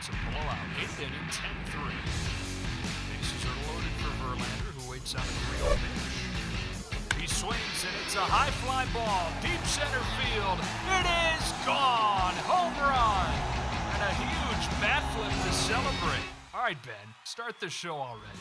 It's a blowout. 8th inning, 10-3. Bases are loaded for Verlander, who waits on a 3-0 pitch. He swings, and it's a high fly ball. Deep center field. It is gone. Home run. And a huge bat flip to celebrate. All right, Ben, start the show already.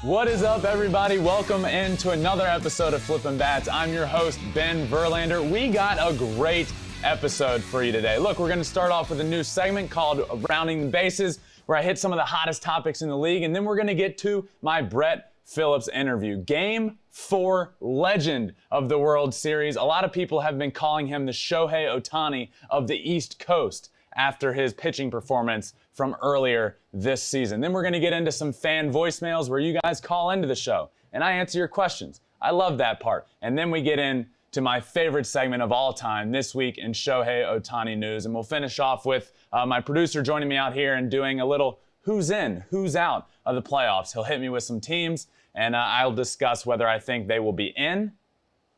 What is up, everybody? Welcome into another episode of Flippin Bats. I'm your host, Ben Verlander. We got a great episode for you today. Look, we're going to start off with a new segment called Rounding the Bases, where I hit some of the hottest topics in the league, and then we're going to get to my Brett Phillips interview. Game 4 legend of the World Series. A lot of people have been calling him the Shohei Ohtani of the East Coast after his pitching performance from earlier this season. Then we're going to get into some fan voicemails where you guys call into the show and I answer your questions. I love that part. And then we get into my favorite segment of all time this week in Shohei Ohtani news. And we'll finish off with my producer joining me out here and doing a little who's in, who's out of the playoffs. He'll hit me with some teams and I'll discuss whether I think they will be in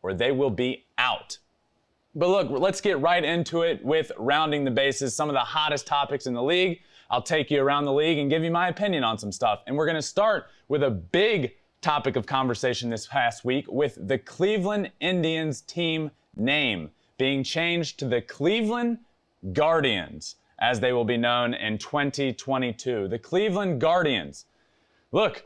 or they will be out. But look, let's get right into it with rounding the bases, some of the hottest topics in the league. I'll take you around the league and give you my opinion on some stuff. And we're going to start with a big topic of conversation this past week with the Cleveland Indians team name being changed to the Cleveland Guardians, as they will be known in 2022. The Cleveland Guardians. Look,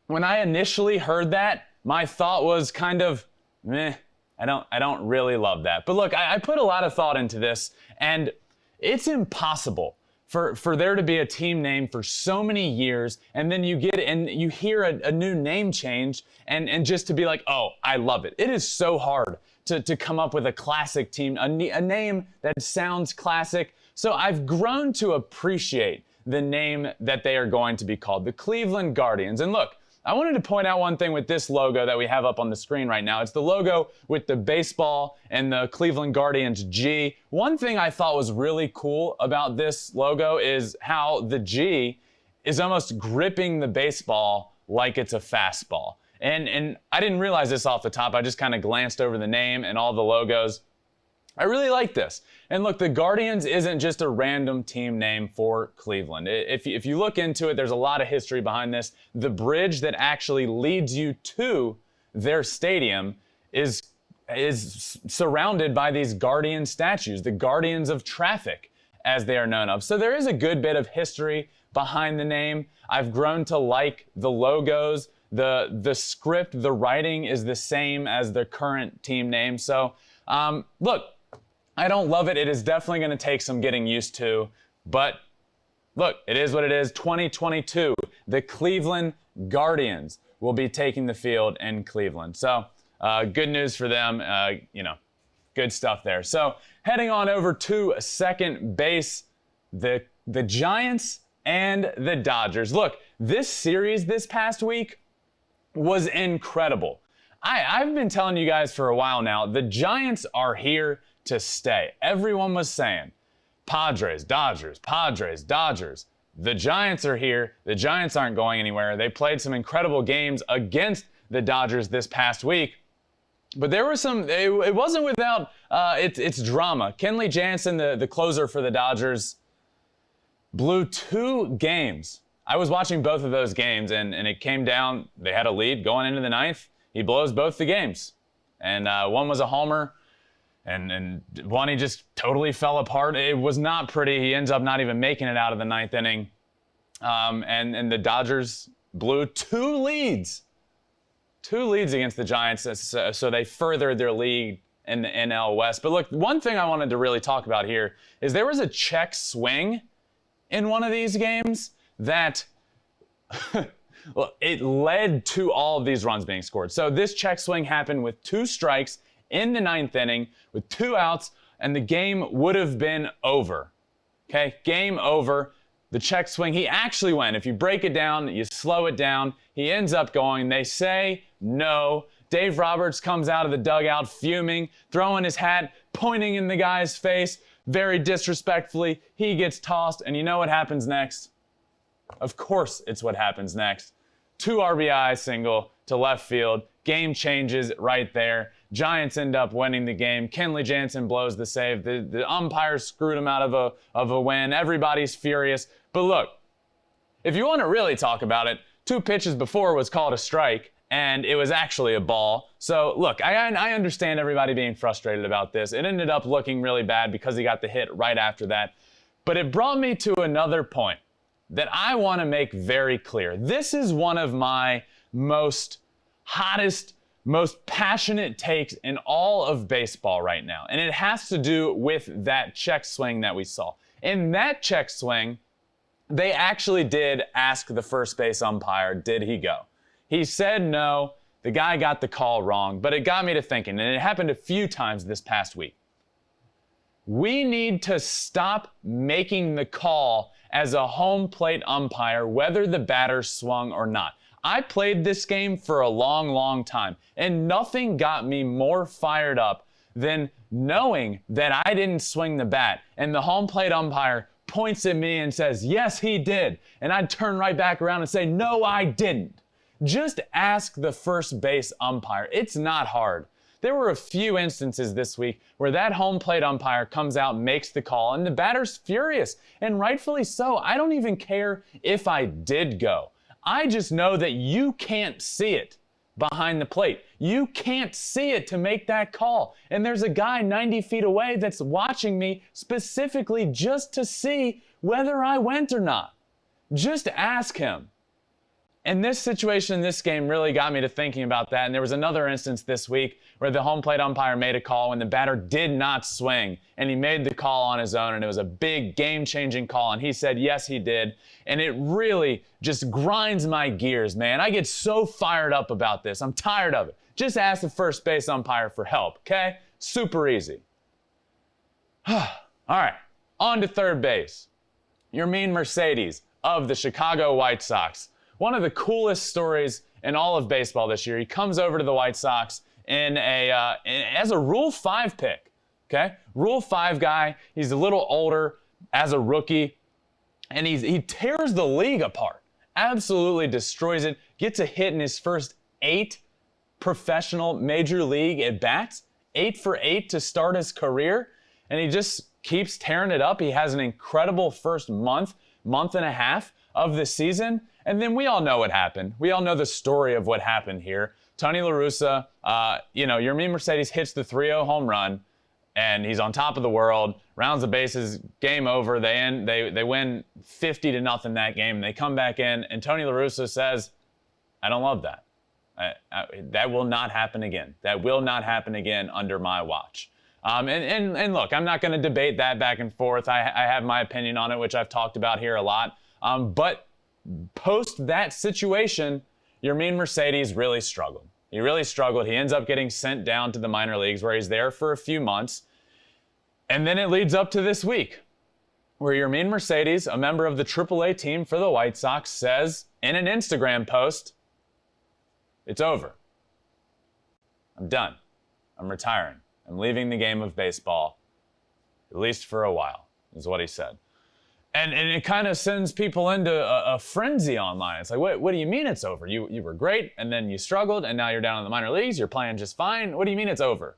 when I initially heard that, my thought was kind of, meh. I don't really love that. But look, I put a lot of thought into this, and it's impossible for there to be a team name for so many years, and then you get and you hear a new name change, and just to be like, oh, I love it. It is so hard to come up with a classic team, a name that sounds classic. So I've grown to appreciate the name that they are going to be called, the Cleveland Guardians. And look, I wanted to point out one thing with this logo that we have up on the screen right now. It's the logo with the baseball and the Cleveland Guardians G. One thing I thought was really cool about this logo is how the G is almost gripping the baseball like it's a fastball. And I didn't realize this off the top. I just kind of glanced over the name and all the logos. I really like this. And look, the Guardians isn't just a random team name for Cleveland. If you look into it, there's a lot of history behind this. The bridge that actually leads you to their stadium is surrounded by these Guardian statues, the Guardians of Traffic, as they are known of. So there is a good bit of history behind the name. I've grown to like the logos. The script, the writing is the same as the current team name. So look, I don't love it. It is definitely going to take some getting used to. But look, it is what it is. 2022, the Cleveland Guardians will be taking the field in Cleveland. So good news for them. Good stuff there. So heading on over to second base, the Giants and the Dodgers. Look, this series this past week was incredible. I've been telling you guys for a while now, the Giants are here to stay. Everyone was saying, Padres, Dodgers, Padres, Dodgers. The Giants are here. The Giants aren't going anywhere. They played some incredible games against the Dodgers this past week. But there was it wasn't without its drama. Kenley Jansen, the closer for the Dodgers, blew 2 games. I was watching both of those games, and it came down. They had a lead going into the 9th. He blows both the games. And one was a homer, and one he just totally fell apart. It was not pretty. He ends up not even making it out of the 9th inning. And the Dodgers blew 2 leads. 2 leads against the Giants, so they furthered their lead in the NL West. But look, one thing I wanted to really talk about here is there was a check swing in one of these games that well, it led to all of these runs being scored. So this check swing happened with 2 strikes in the 9th inning with 2 outs, and the game would have been over. Okay, game over. The check swing, he actually went. If you break it down, you slow it down, he ends up going. They say no. Dave Roberts comes out of the dugout fuming, throwing his hat, pointing in the guy's face very disrespectfully. He gets tossed, and you know what happens next? Of course it's what happens next. 2 RBI single to left field. Game changes right there. Giants end up winning the game. Kenley Jansen blows the save. The umpires screwed him out of a win. Everybody's furious. But look, if you want to really talk about it, 2 pitches before was called a strike, and it was actually a ball. So look, I understand everybody being frustrated about this. It ended up looking really bad because he got the hit right after that. But it brought me to another point that I want to make very clear. This is one of my hottest, most passionate takes in all of baseball right now. And it has to do with that check swing that we saw. In that check swing, they actually did ask the first base umpire, did he go? He said no. The guy got the call wrong, but it got me to thinking, and it happened a few times this past week. We need to stop making the call as a home plate umpire, whether the batter swung or not. I played this game for a long, long time, and nothing got me more fired up than knowing that I didn't swing the bat, and the home plate umpire points at me and says, yes, he did. And I'd turn right back around and say, no, I didn't. Just ask the first base umpire. It's not hard. There were a few instances this week where that home plate umpire comes out, makes the call, and the batter's furious, and rightfully so. I don't even care if I did go. I just know that you can't see it behind the plate. You can't see it to make that call. And there's a guy 90 feet away that's watching me specifically just to see whether I went or not. Just ask him. And this situation in this game really got me to thinking about that. And there was another instance this week where the home plate umpire made a call when the batter did not swing. And he made the call on his own. And it was a big game-changing call. And he said, yes, he did. And it really just grinds my gears, man. I get so fired up about this. I'm tired of it. Just ask the first base umpire for help, okay? Super easy. All right, on to third base. Yermin Mercedes of the Chicago White Sox. One of the coolest stories in all of baseball this year. He comes over to the White Sox as a Rule 5 pick, okay? Rule 5 guy. He's a little older as a rookie, and he tears the league apart. Absolutely destroys it. Gets a hit in his first 8 professional major league at bats. 8 for 8 to start his career, and he just keeps tearing it up. He has an incredible first month and a half of the season. And then we all know what happened. We all know the story of what happened here. Tony La Russa, Yermin Mercedes hits the 3-0 home run, and he's on top of the world, rounds the bases, game over. They win 50-0 that game, and they come back in, and Tony La Russa says, I don't love that. That will not happen again. That will not happen again under my watch. And look, I'm not going to debate that back and forth. I have my opinion on it, which I've talked about here a lot. But post that situation, Yermin Mercedes really struggled. He really struggled. He ends up getting sent down to the minor leagues where he's there for a few months. And then it leads up to this week where Yermin Mercedes, a member of the AAA team for the White Sox, says in an Instagram post, it's over. I'm done. I'm retiring. I'm leaving the game of baseball, at least for a while, is what he said. And it kind of sends people into a frenzy online. It's like, what do you mean it's over? You were great, and then you struggled, and now you're down in the minor leagues. You're playing just fine. What do you mean it's over?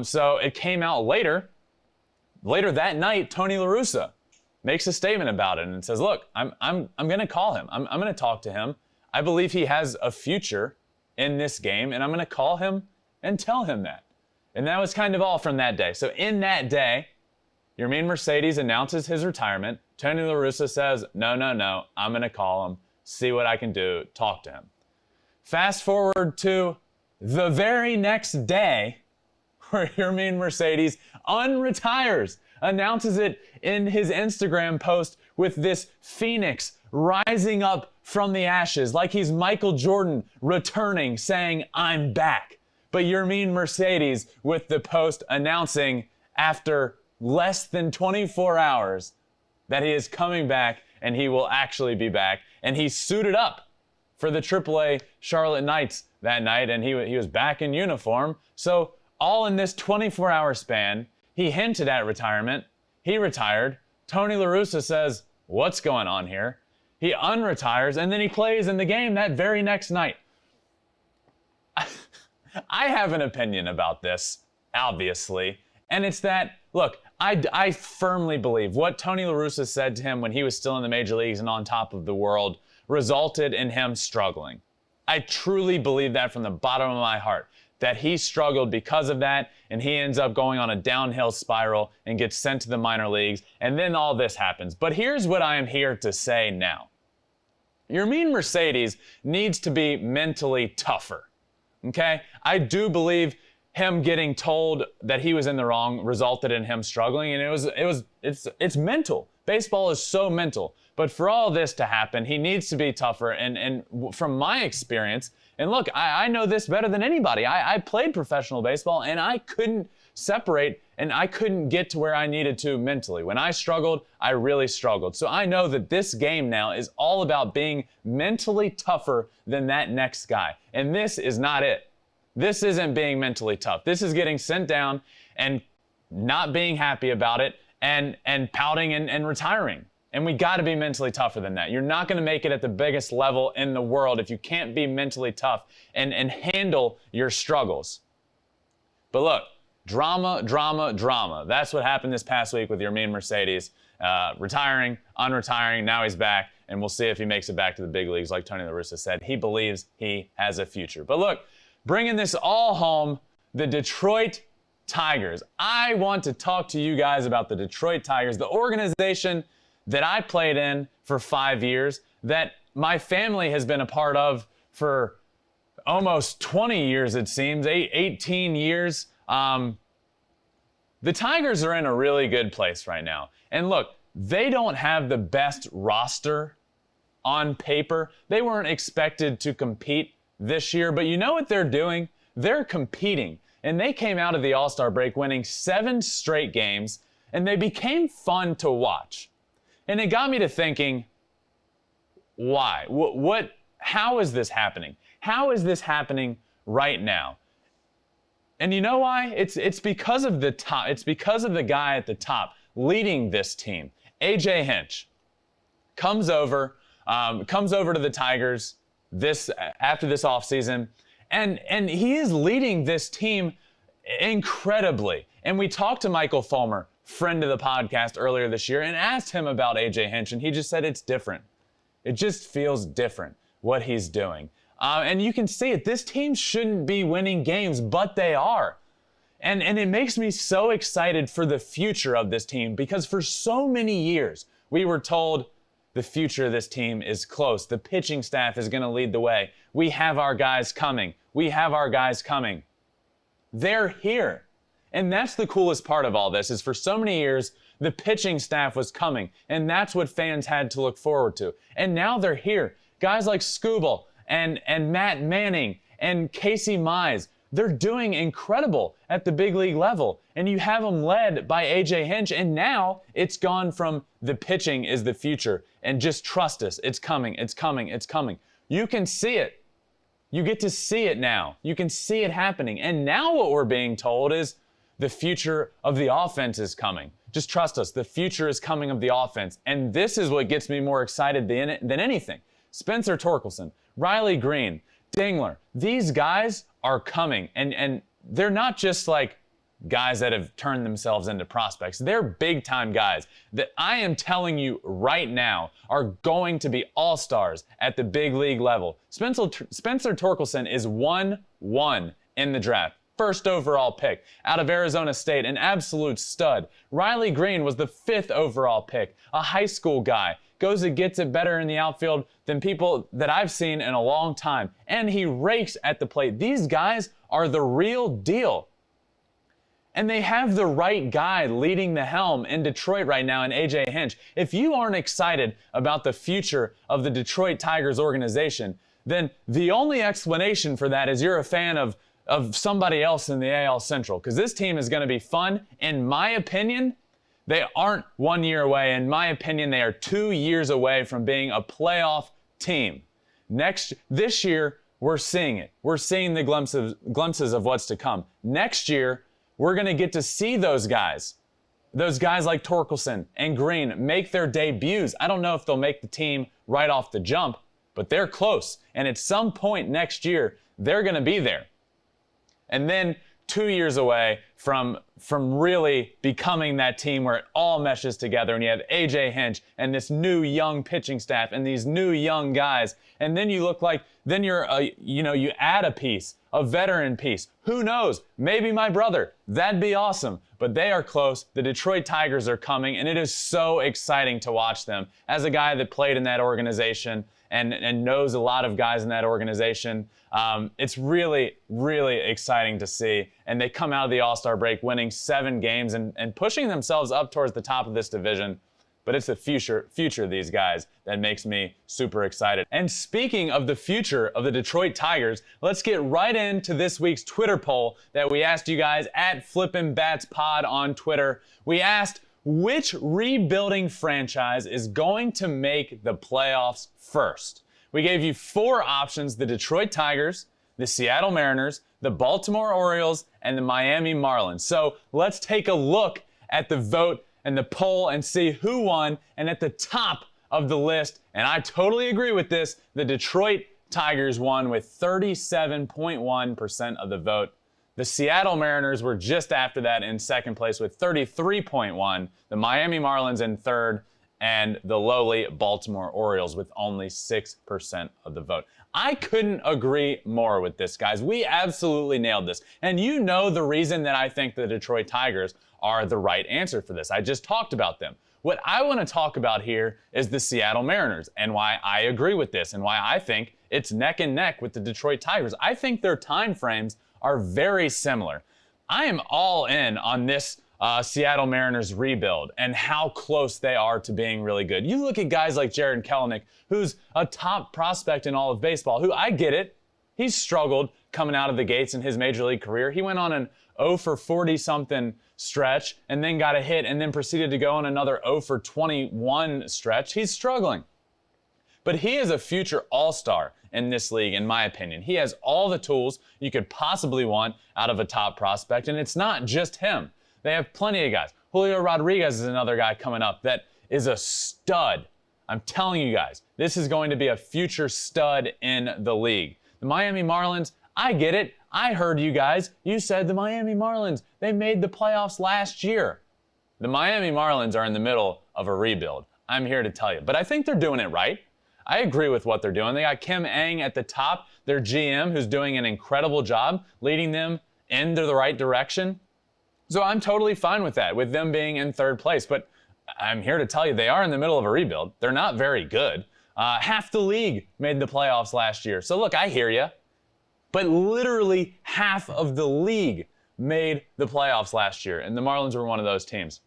So it came out later. Later that night, Tony La Russa makes a statement about it and says, look, I'm going to call him. I'm going to talk to him. I believe he has a future in this game, and I'm going to call him and tell him that. And that was kind of all from that day. So in that day, Yermin Mercedes announces his retirement. Tony La Russa says, no, I'm going to call him, see what I can do, talk to him. Fast forward to the very next day where Yermin Mercedes unretires, announces it in his Instagram post with this phoenix rising up from the ashes, like he's Michael Jordan returning, saying, I'm back. But Yermin Mercedes with the post announcing after less than 24 hours that he is coming back and he will actually be back. And he suited up for the AAA Charlotte Knights that night, and he was back in uniform. So all in this 24-hour span, he hinted at retirement. He retired. Tony La Russa says, what's going on here? He unretires, and then he plays in the game that very next night. I have an opinion about this, obviously, and it's that, look, I firmly believe what Tony La Russa said to him when he was still in the major leagues and on top of the world resulted in him struggling. I truly believe that from the bottom of my heart, that he struggled because of that, and he ends up going on a downhill spiral and gets sent to the minor leagues, and then all this happens. But here's what I am here to say now. Yermin Mercedes needs to be mentally tougher, okay? I do believe him getting told that he was in the wrong resulted in him struggling, and it's mental. Baseball is so mental. But for all this to happen, he needs to be tougher. And from my experience, and look, I know this better than anybody. I played professional baseball, and I couldn't separate, and I couldn't get to where I needed to mentally. When I struggled, I really struggled. So I know that this game now is all about being mentally tougher than that next guy. And this is not it. This isn't being mentally tough. This is getting sent down and not being happy about it and pouting and retiring. And we got to be mentally tougher than that. You're not going to make it at the biggest level in the world if you can't be mentally tough and handle your struggles. But look, drama, drama, drama. That's what happened this past week with Yermin Mercedes. Retiring, unretiring, now he's back, and we'll see if he makes it back to the big leagues. Like Tony La Russa said, he believes he has a future. But look, bringing this all home, the Detroit Tigers. I want to talk to you guys about the Detroit Tigers, the organization that I played in for 5 years, that my family has been a part of for almost 20 years, it seems, 18 years. The Tigers are in a really good place right now. And look, they don't have the best roster on paper. They weren't expected to compete this year, but you know what they're doing? They're competing. And they came out of the All-Star break winning 7 straight games, and they became fun to watch. And it got me to thinking, why? How is this happening? How is this happening right now? And you know why? It's because of the top. It's because of the guy at the top leading this team. AJ Hinch comes over to the Tigers after this offseason, and he is leading this team incredibly. And we talked to Michael Fulmer, friend of the podcast, earlier this year, and asked him about AJ Hinch, and he just said it's different. It just feels different what he's doing. And you can see it. This team shouldn't be winning games, but they are. And it makes me so excited for the future of this team, because for so many years we were told the future of this team is close. The pitching staff is going to lead the way. We have our guys coming. We have our guys coming. They're here. And that's the coolest part of all this, is for so many years, the pitching staff was coming, and that's what fans had to look forward to. And now they're here. Guys like Scooble and Matt Manning and Casey Mize, they're doing incredible at the big league level. And you have them led by AJ Hinch, and now it's gone from the pitching is the future, and just trust us, it's coming, it's coming, it's coming. You can see it. You get to see it now. You can see it happening. And now what we're being told is, the future of the offense is coming. Just trust us. The future is coming of the offense. And this is what gets me more excited than anything. Spencer Torkelson, Riley Green, Dingler, these guys are coming. And they're not just like guys that have turned themselves into prospects. They're big-time guys that I am telling you right now are going to be all-stars at the big league level. Spencer Torkelson is 1-1 in the draft. First overall pick out of Arizona State, an absolute stud. Riley Green was the 5th overall pick, a high school guy. Goes and gets it better in the outfield than people that I've seen in a long time. And he rakes at the plate. These guys are the real deal. And they have the right guy leading the helm in Detroit right now in AJ Hinch. If you aren't excited about the future of the Detroit Tigers organization, then the only explanation for that is you're a fan of somebody else in the AL Central, because this team is going to be fun. In my opinion, they aren't 1 year away. In my opinion, they are 2 years away from being a playoff team. This year, we're seeing it. We're seeing the glimpses of what's to come. Next year, we're going to get to see those guys like Torkelson and Green make their debuts. I don't know if they'll make the team right off the jump, but they're close. And at some point next year, they're going to be there. And then 2 years away from really becoming that team where it all meshes together, and you have A.J. Hinch and this new young pitching staff and these new young guys, and then you look like, then you add a piece, a veteran piece. Who knows? Maybe my brother. That'd be awesome. But they are close. The Detroit Tigers are coming, and it is so exciting to watch them. As a guy that played in that organization and knows a lot of guys in that organization, it's really, really exciting to see. And they come out of the All-Star break winning 7 games and pushing themselves up towards the top of this division. But it's the future of these guys that makes me super excited. And speaking of the future of the Detroit Tigers, let's get right into this week's Twitter poll that we asked you guys at Flippin Bats Pod on Twitter. We asked, which rebuilding franchise is going to make the playoffs first? We gave you 4 options: the Detroit Tigers, the Seattle Mariners, the Baltimore Orioles, and the Miami Marlins. So let's take a look at the vote and the poll and see who won. And at the top of the list, and I totally agree with this, the Detroit Tigers won with 37.1% of the vote. The Seattle Mariners were just after that in second place with 33.1%, the Miami Marlins in third, and the lowly Baltimore Orioles with only 6% of the vote. I couldn't agree more with this, guys. We absolutely nailed this. And you know the reason that I think the Detroit Tigers are the right answer for this. I just talked about them. What I want to talk about here is the Seattle Mariners and why I agree with this and why I think it's neck and neck with the Detroit Tigers. I think their time frames are very similar. I am all in on this Seattle Mariners rebuild and how close they are to being really good. You look at guys like Jared Kellnick, who's a top prospect in all of baseball, who, I get it, he's struggled coming out of the gates in his major league career. He went on an 0 for 40-something stretch and then got a hit and then proceeded to go on another 0 for 21 stretch. He's struggling. But he is a future all-star in this league, in my opinion. He has all the tools you could possibly want out of a top prospect, and it's not just him. They have plenty of guys. Julio Rodriguez is another guy coming up that is a stud. I'm telling you guys, this is going to be a future stud in the league. The Miami Marlins, I get it. I heard you guys. You said the Miami Marlins, they made the playoffs last year. The Miami Marlins are in the middle of a rebuild. I'm here to tell you. But I think they're doing it right. I agree with what they're doing. They got Kim Ng at the top, their GM, who's doing an incredible job leading them into the right direction. So I'm totally fine with that, with them being in third place. But I'm here to tell you, they are in the middle of a rebuild. They're not very good. Half the league made the playoffs last year. So look, I hear you. But literally half of the league made the playoffs last year. And the Marlins were one of those teams.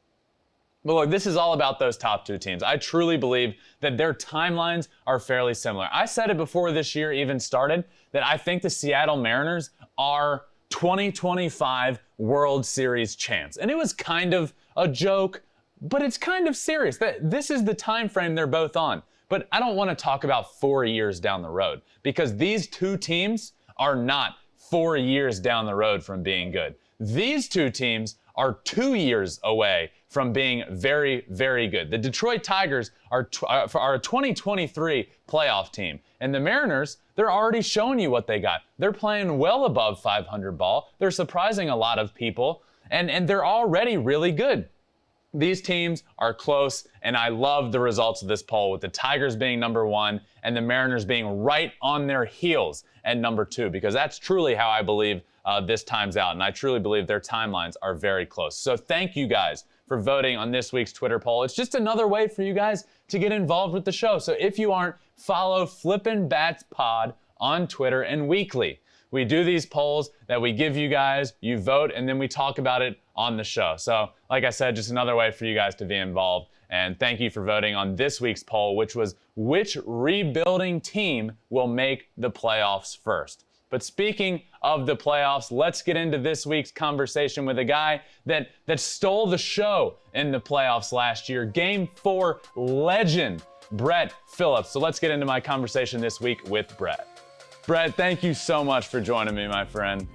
But look, this is all about those top 2 teams. I truly believe that their timelines are fairly similar. I said it before this year even started, that I think the Seattle Mariners are 2025 World Series champs. And it was kind of a joke, but it's kind of serious. This is the time frame they're both on. But I don't want to talk about 4 years down the road, because these 2 teams are not 4 years down the road from being good. These 2 teams are 2 years away from being very, very good. The Detroit Tigers are a 2023 playoff team. And the Mariners, they're already showing you what they got. They're playing well above 500 ball. They're surprising a lot of people. And they're already really good. These teams are close, and I love the results of this poll, with the Tigers being number 1 and the Mariners being right on their heels at number 2, because that's truly how I believe this times out, and I truly believe their timelines are very close. So thank you guys for voting on this week's Twitter poll. It's just another way for you guys to get involved with the show. So if you aren't, follow Flippin Bats Pod on Twitter and weekly. We do these polls that we give you guys, you vote, and then we talk about it on the show. So like I said, just another way for you guys to be involved. And thank you for voting on this week's poll, which was, which rebuilding team will make the playoffs first? But speaking of the playoffs, let's get into this week's conversation with a guy that stole the show in the playoffs last year. Game 4 legend, Brett Phillips. So let's get into my conversation this week with Brett. Brett, thank you so much for joining me, my friend.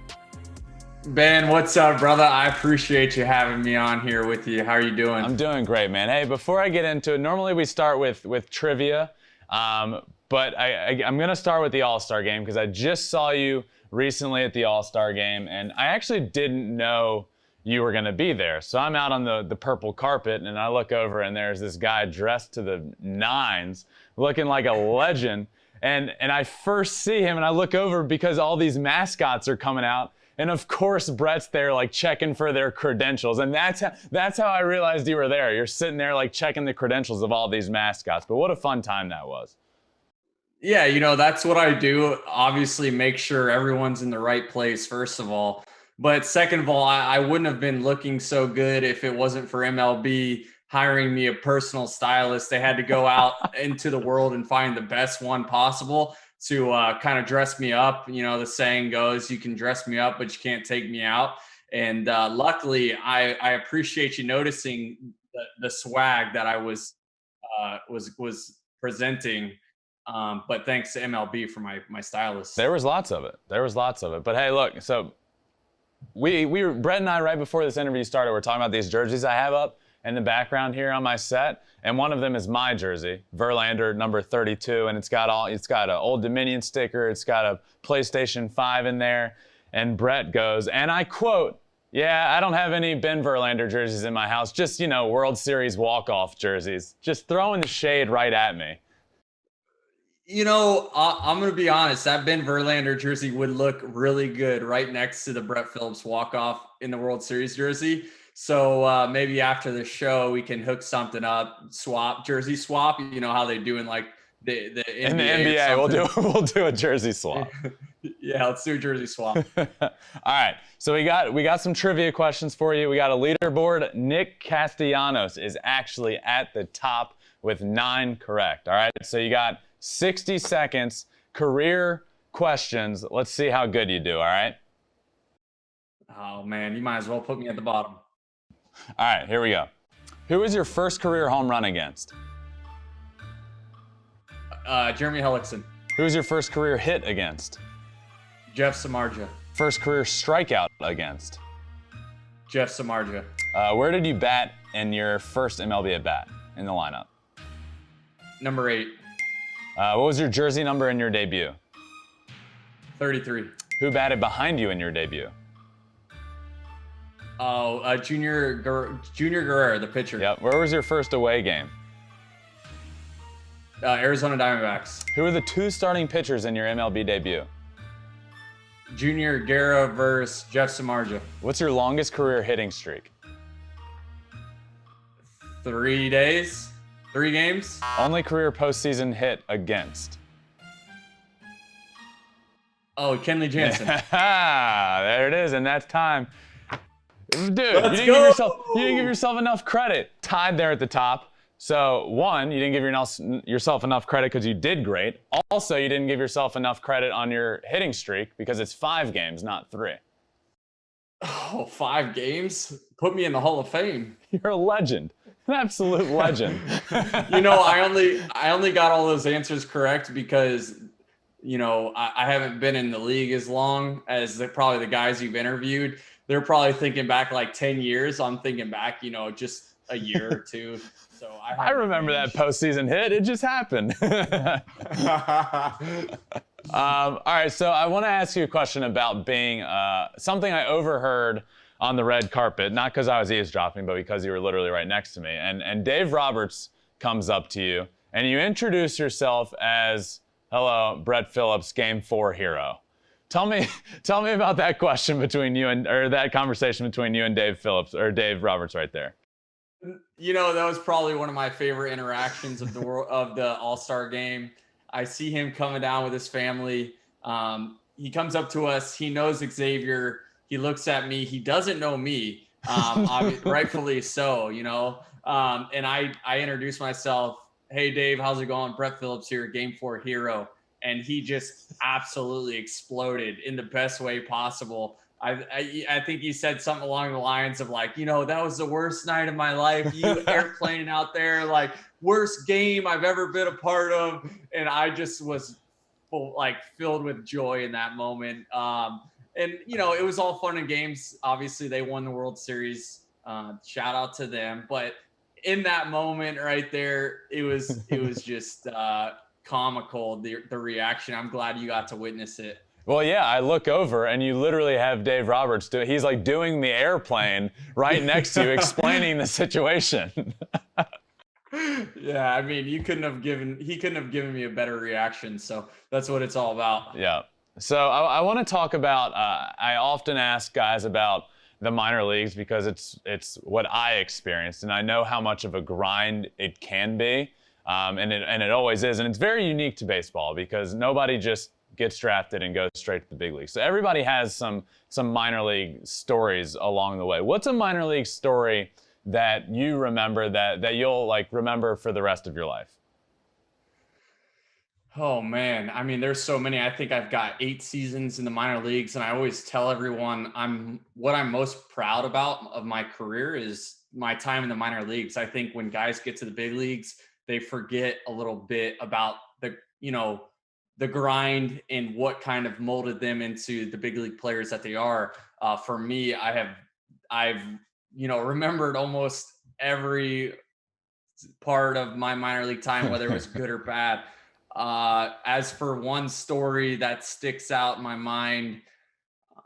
Ben, what's up, brother? I appreciate you having me on here with you. How are you doing? I'm doing great, man. Hey, before I get into it, normally we start with trivia, but I'm going to start with the All-Star game because I just saw you recently at the All-Star game, and I actually didn't know you were going to be there. So I'm out on the purple carpet, and I look over, and there's this guy dressed to the nines, looking like a legend. And I first see him, and I look over because all these mascots are coming out. And of course, Brett's there, like checking for their credentials. And that's how I realized you were there. You're sitting there, like checking the credentials of all these mascots. But what a fun time that was. Yeah, that's what I do. Obviously, make sure everyone's in the right place, first of all. But second of all, I wouldn't have been looking so good if it wasn't for MLB hiring me a personal stylist. They had to go out into the world and find the best one possible to kind of dress me up. The saying goes, you can dress me up, but you can't take me out. And luckily, I appreciate you noticing the swag that I was presenting. But thanks to MLB for my stylist. There was lots of it. But hey, look, so we were, Brett and I, right before this interview started, we're talking about these jerseys I have up in the background here on my set, and one of them is my jersey, Verlander number 32, and it's got an Old Dominion sticker, it's got a PlayStation 5 in there, and Brett goes, and I quote, "Yeah, I don't have any Ben Verlander jerseys in my house, just World Series walk-off jerseys," just throwing the shade right at me. I'm going to be honest. That Ben Verlander jersey would look really good right next to the Brett Phillips walk-off in the World Series jersey. So maybe after the show, we can hook something up, jersey swap. You know how they do in like the NBA. In the NBA, we'll do a jersey swap. Yeah, let's do a jersey swap. All right, so we got some trivia questions for you. We got a leaderboard. Nick Castellanos is actually at the top with 9 correct. All right, so you got 60 seconds, career questions. Let's see how good you do, all right? Oh, man, you might as well put me at the bottom. All right, here we go. Who was your first career home run against? Jeremy Hellickson. Who was your first career hit against? Jeff Samardzija. First career strikeout against? Jeff Samardzija. Where did you bat in your first MLB at bat in the lineup? Number 8. What was your jersey number in your debut? 33. Who batted behind you in your debut? Oh, Junior Guerrero, the pitcher. Yep. Where was your first away game? Arizona Diamondbacks. Who were the 2 starting pitchers in your MLB debut? Junior Guerrero versus Jeff Samardzija. What's your longest career hitting streak? 3 days? 3 games? Only career postseason hit against? Oh, Kenley Jansen. There it is, and that's time. Dude, you didn't give yourself enough credit. Tied there at the top. So, 1, you didn't give yourself enough credit because you did great. Also, you didn't give yourself enough credit on your hitting streak because it's 5 games, not 3. Oh, 5 games? Put me in the Hall of Fame. You're a legend. An absolute legend. I only got all those answers correct because, I haven't been in the league as long as probably the guys you've interviewed. They're probably thinking back like 10 years. I'm thinking back, just a year or 2. So I remember that postseason hit. It just happened. All right, so I want to ask you a question about being something I overheard on the red carpet, not because I was eavesdropping, but because you were literally right next to me. And Dave Roberts comes up to you, and you introduce yourself as, "Hello, Brett Phillips, Game 4 hero." Tell me about that question that conversation between you and Dave Phillips or Dave Roberts right there. That was probably one of my favorite interactions of the All-Star game. I see him coming down with his family. He comes up to us. He knows Xavier. He looks at me. He doesn't know me, rightfully so, and I introduce myself. "Hey, Dave, how's it going? Brett Phillips here, Game 4 hero." And he just absolutely exploded in the best way possible. I think he said something along the lines of like, "That was the worst night of my life. You airplaning out there, like worst game I've ever been a part of." And I just was filled with joy in that moment. And it was all fun and games. Obviously, they won the World Series. Shout out to them. But in that moment right there, it was just comical, the reaction. I'm glad you got to witness it. Well, yeah, I look over and you literally have Dave Roberts he's like doing the airplane right next to you, explaining the situation. Yeah, I mean, he couldn't have given me a better reaction. So that's what it's all about. Yeah. So I want to talk about, I often ask guys about the minor leagues because it's what I experienced, and I know how much of a grind it can be, and it always is, and it's very unique to baseball because nobody just gets drafted and goes straight to the big league. So everybody has some minor league stories along the way. What's a minor league story that you remember that you'll like remember for the rest of your life? Oh man, I mean, there's so many. I think I've got 8 seasons in the minor leagues, and I always tell everyone what I'm most proud about of my career is my time in the minor leagues. I think when guys get to the big leagues, they forget a little bit about the grind and what kind of molded them into the big league players that they are. For me, I've remembered almost every part of my minor league time, whether it was good or bad. As for one story that sticks out in my mind,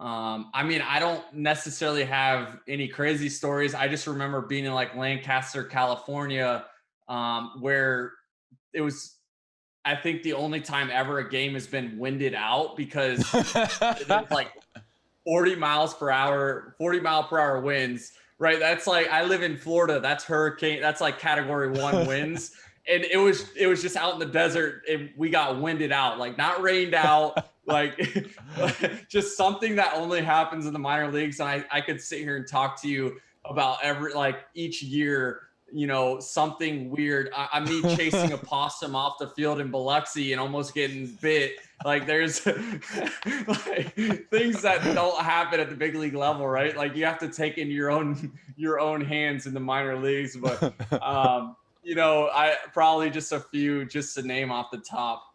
I mean, I don't necessarily have any crazy stories. I just remember being in like Lancaster, California, where it was, I think, the only time ever a game has been winded out because there's like 40 mile per hour winds, right? That's like, I live in Florida. That's hurricane. That's like category 1 winds. And it was just out in the desert and we got winded out, like not rained out, like just something that only happens in the minor leagues. And I could sit here and talk to you about each year, something weird. I me chasing a possum off the field in Biloxi and almost getting bit. Like there's like things that don't happen at the big league level, right? Like you have to take in your own hands in the minor leagues. But I probably just a few just to name off the top.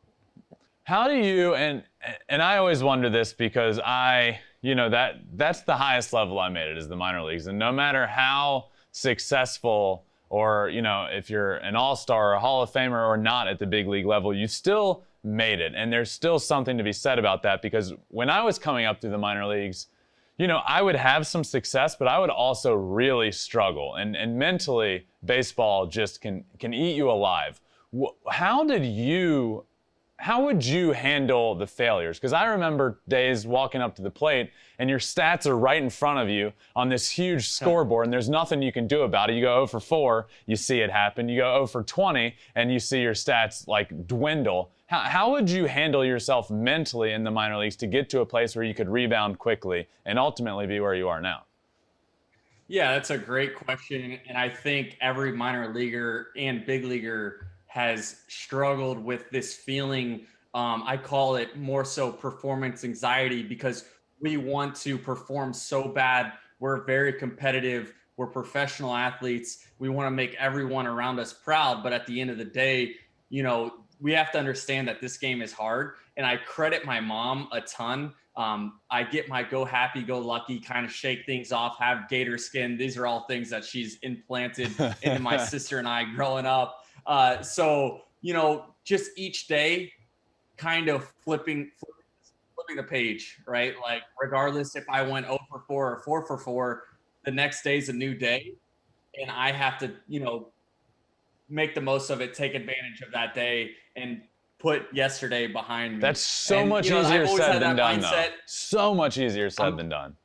How do you, and I always wonder this because that's the highest level I made it is the minor leagues. And no matter how successful or, if you're an all-star or a Hall of Famer or not at the big league level, you still made it. And there's still something to be said about that because when I was coming up through the minor leagues, I would have some success, but I would also really struggle. And mentally, baseball just can eat you alive. How would you handle the failures? Because I remember days walking up to the plate and your stats are right in front of you on this huge scoreboard and there's nothing you can do about it. You go 0 for 4, you see it happen. You go 0 for 20 and you see your stats like dwindle. How would you handle yourself mentally in the minor leagues to get to a place where you could rebound quickly and ultimately be where you are now? Yeah, that's a great question. And I think every minor leaguer and big leaguer has struggled with this feeling. I call it more so performance anxiety because we want to perform so bad. We're very competitive. We're professional athletes. We want to make everyone around us proud. But at the end of the day, we have to understand that this game is hard. And I credit my mom a ton. I get my go happy, go lucky, kind of shake things off, have gator skin. These are all things that she's implanted into my sister and I growing up. So, just each day kind of flipping the page, right? Like regardless if I went 0 for 4 or 4 for 4, the next day's a new day. And I have to, make the most of it, take advantage of that day and put yesterday behind me. That's so much easier said than done, though. So much easier said than done.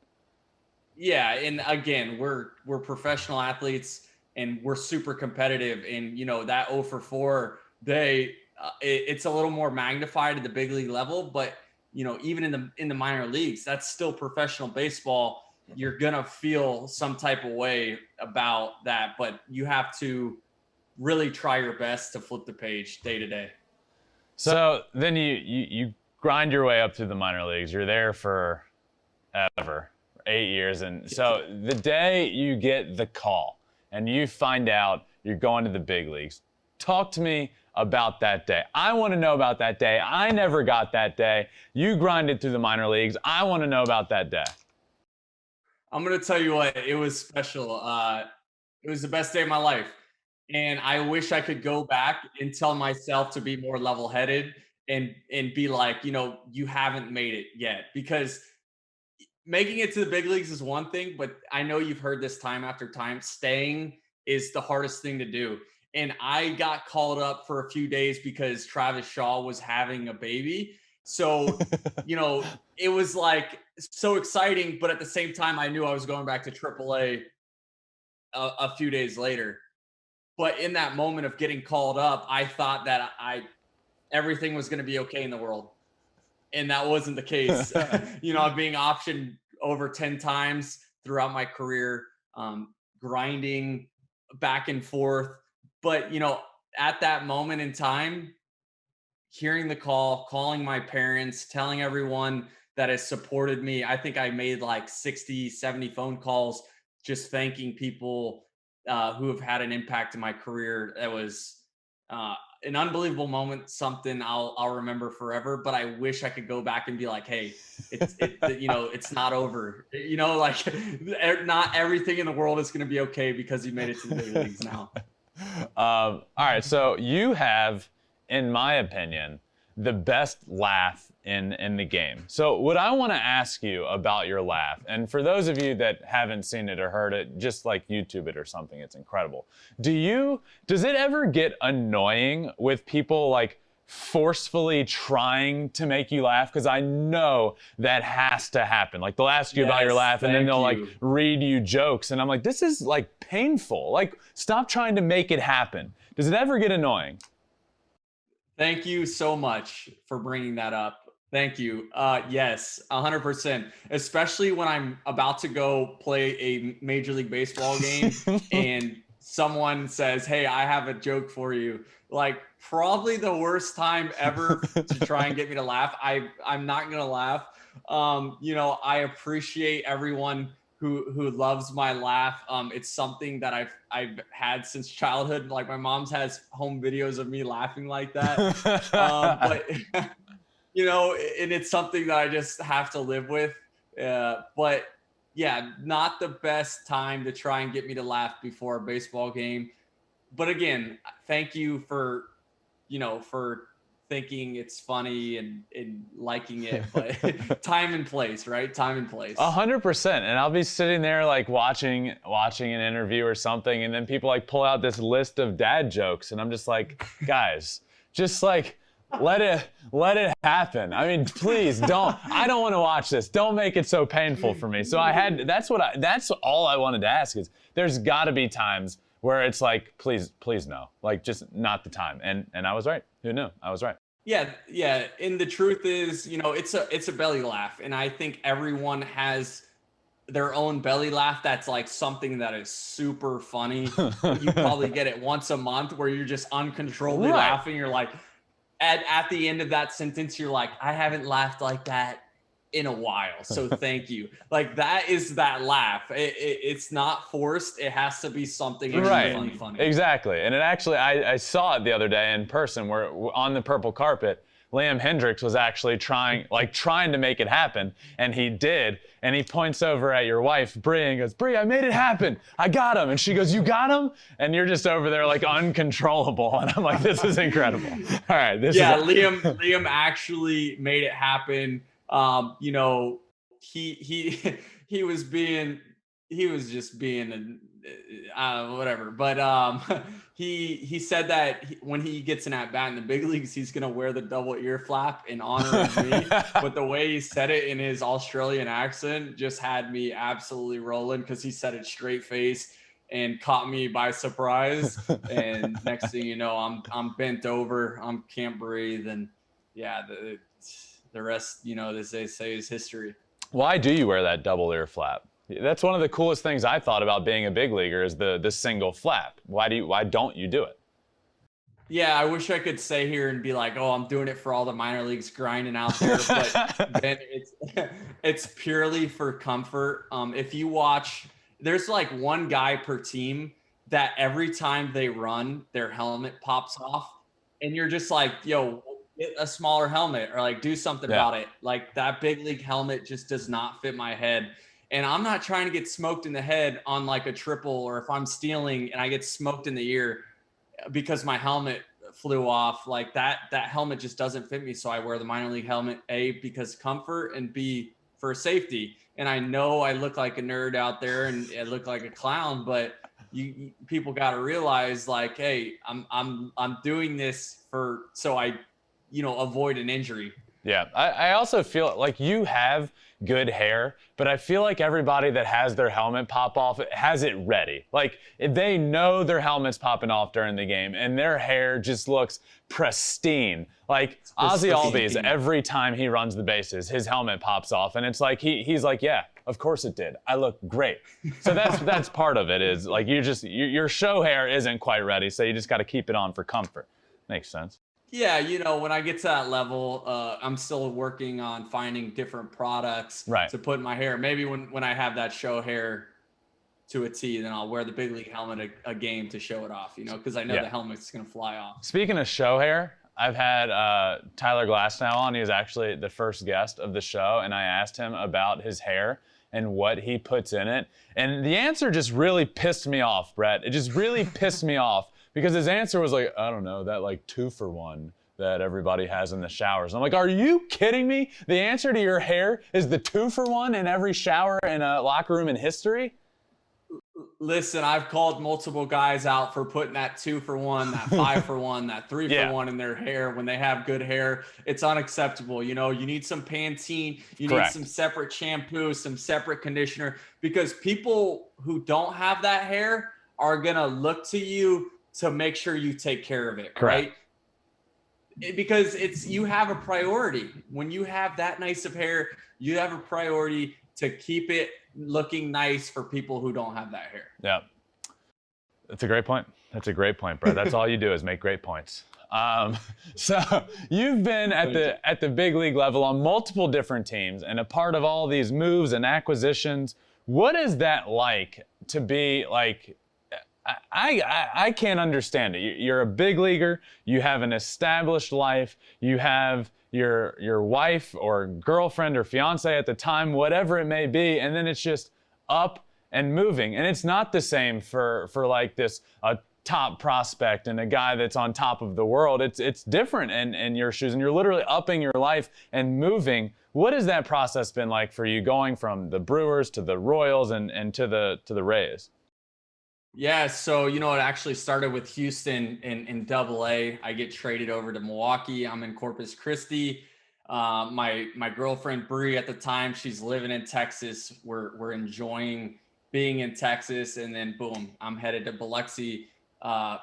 Yeah. And again, we're professional athletes and we're super competitive. And, that 0 for 4 day, it's a little more magnified at the big league level. But, even in the minor leagues, that's still professional baseball. You're going to feel some type of way about that. But you have to really try your best to flip the page day to day. So then you grind your way up through the minor leagues. You're there for 8 years. And so the day you get the call and you find out you're going to the big leagues, talk to me about that day. I want to know about that day. I never got that day. You grinded through the minor leagues. I want to know about that day. I'm going to tell you what, it was special. It was the best day of my life. And I wish I could go back and tell myself to be more level-headed and be like, you haven't made it yet, because making it to the big leagues is one thing, but I know you've heard this time after time. Staying is the hardest thing to do. And I got called up for a few days because Travis Shaw was having a baby. So, it was like so exciting, but at the same time, I knew I was going back to AAA a few days later. But in that moment of getting called up, I thought that everything was going to be okay in the world. And that wasn't the case. Being optioned over 10 times throughout my career, grinding back and forth. But, at that moment in time, hearing the call, calling my parents, telling everyone that has supported me. I think I made like 60, 70 phone calls just thanking people who have had an impact in my career. That was an unbelievable moment, something I'll remember forever. But I wish I could go back and be like, hey, it's not over. Not everything in the world is going to be okay because you made it to the big leagues now. All right, so you have, in my opinion, the best laugh in the game. So what I want to ask you about your laugh, and for those of you that haven't seen it or heard it, just like YouTube it or something, it's incredible. Does it ever get annoying with people like forcefully trying to make you laugh? Because I know that has to happen. Like they'll ask you about your laugh and then they'll like read you jokes, and I'm like, this is like painful. Like, stop trying to make it happen. Does it ever get annoying? Thank you so much for bringing that up. Thank you. Yes, 100%. Especially when I'm about to go play a Major League Baseball game and someone says, hey, I have a joke for you. Like, probably the worst time ever to try and get me to laugh. I'm not going to laugh. I appreciate everyone who loves my laugh. It's something that I've had since childhood. Like my mom's has home videos of me laughing like that. But and it's something that I just have to live with. But yeah, not the best time to try and get me to laugh before a baseball game. But again, thank you for thinking it's funny and liking it, but time and place, right? Time and place. 100%. And I'll be sitting there like watching an interview or something, and then people like pull out this list of dad jokes, and I'm just like, guys, just like let it happen. I mean, please don't. I don't want to watch this. Don't make it so painful for me. So that's all I wanted to ask is there's got to be times where it's like, please no, like just not the time. And I was right. Who knew? I was right. Yeah. And the truth is, it's a belly laugh. And I think everyone has their own belly laugh. That's like something that is super funny. You probably get it once a month where you're just uncontrollably laughing. You're like, at the end of that sentence, you're like, I haven't laughed like that in a while. So thank you. Like that is that laugh. It's not forced. It has to be something really funny. Exactly. And it actually, I saw it the other day in person where on the purple carpet, Liam Hendricks was actually trying to make it happen. And he did. And he points over at your wife, Bree, and goes, Bree, I made it happen. I got him. And she goes, you got him? And you're just over there like uncontrollable. And I'm like, this is incredible. All right. Liam actually made it happen. He was just being whatever. But he said that when he gets an at bat in the big leagues, he's gonna wear the double ear flap in honor of me. But the way he said it in his Australian accent just had me absolutely rolling because he said it straight face and caught me by surprise. And next thing you know, I'm bent over, can't breathe, and yeah, the rest, as they say, is history. Why do you wear that double ear flap? That's one of the coolest things I thought about being a big leaguer is the single flap. Why don't you do it? Yeah, I wish I could stay here and be like, oh, I'm doing it for all the minor leagues grinding out there. But Ben, it's purely for comfort. If you watch, there's like one guy per team that every time they run, their helmet pops off. And you're just like, yo, get a smaller helmet or like do something about it. Like that big league helmet just does not fit my head. And I'm not trying to get smoked in the head on like a triple, or if I'm stealing and I get smoked in the ear because my helmet flew off. Like that helmet just doesn't fit me. So I wear the minor league helmet, A, because comfort, and B, for safety. And I know I look like a nerd out there and I look like a clown, but people got to realize, like, hey, I'm doing this so I, avoid an injury. Yeah, I also feel like you have good hair, but I feel like everybody that has their helmet pop off has it ready. Like, they know their helmet's popping off during the game, and their hair just looks pristine. Like Ozzy Albies, every time he runs the bases, his helmet pops off, and it's like he's like, yeah, of course it did. I look great. So that's part of it, is like your show hair isn't quite ready, so you just got to keep it on for comfort. Makes sense. Yeah, when I get to that level, I'm still working on finding different products to put in my hair. Maybe when I have that show hair to a T, then I'll wear the big league helmet a game to show it off, because I know the helmet's going to fly off. Speaking of show hair, I've had Tyler Glasnow on. He was actually the first guest of the show, and I asked him about his hair and what he puts in it. And the answer just really pissed me off, Brett. It just really pissed me off. Because his answer was like, I don't know, that like 2-for-1 that everybody has in the showers. I'm like, are you kidding me? The answer to your hair is the 2-for-1 in every shower in a locker room in history? Listen, I've called multiple guys out for putting that 2-for-1, that 5-for-1, that 3-for-1 in their hair when they have good hair. It's unacceptable. You need some Pantene, you need some separate shampoo, some separate conditioner, because people who don't have that hair are going to look to you to make sure you take care of it, right? Because you have a priority. When you have that nice of hair, you have a priority to keep it looking nice for people who don't have that hair. Yeah. That's a great point. That's a great point, Brett. That's all you do is make great points. So you've been at the big league level on multiple different teams and a part of all these moves and acquisitions. What is that like to be like? I can't understand it. You're a big leaguer. You have an established life. You have your wife or girlfriend or fiance at the time, whatever it may be, and then it's just up and moving. And it's not the same for like a top prospect and a guy that's on top of the world. It's different in your shoes, and you're literally upping your life and moving. What has that process been like for you, going from the Brewers to the Royals and to the Rays? Yeah, so it actually started with Houston in Double-A. I get traded over to Milwaukee. I'm in Corpus Christi. My girlfriend Bree at the time, she's living in Texas. We're enjoying being in Texas, and then boom, I'm headed to Biloxi,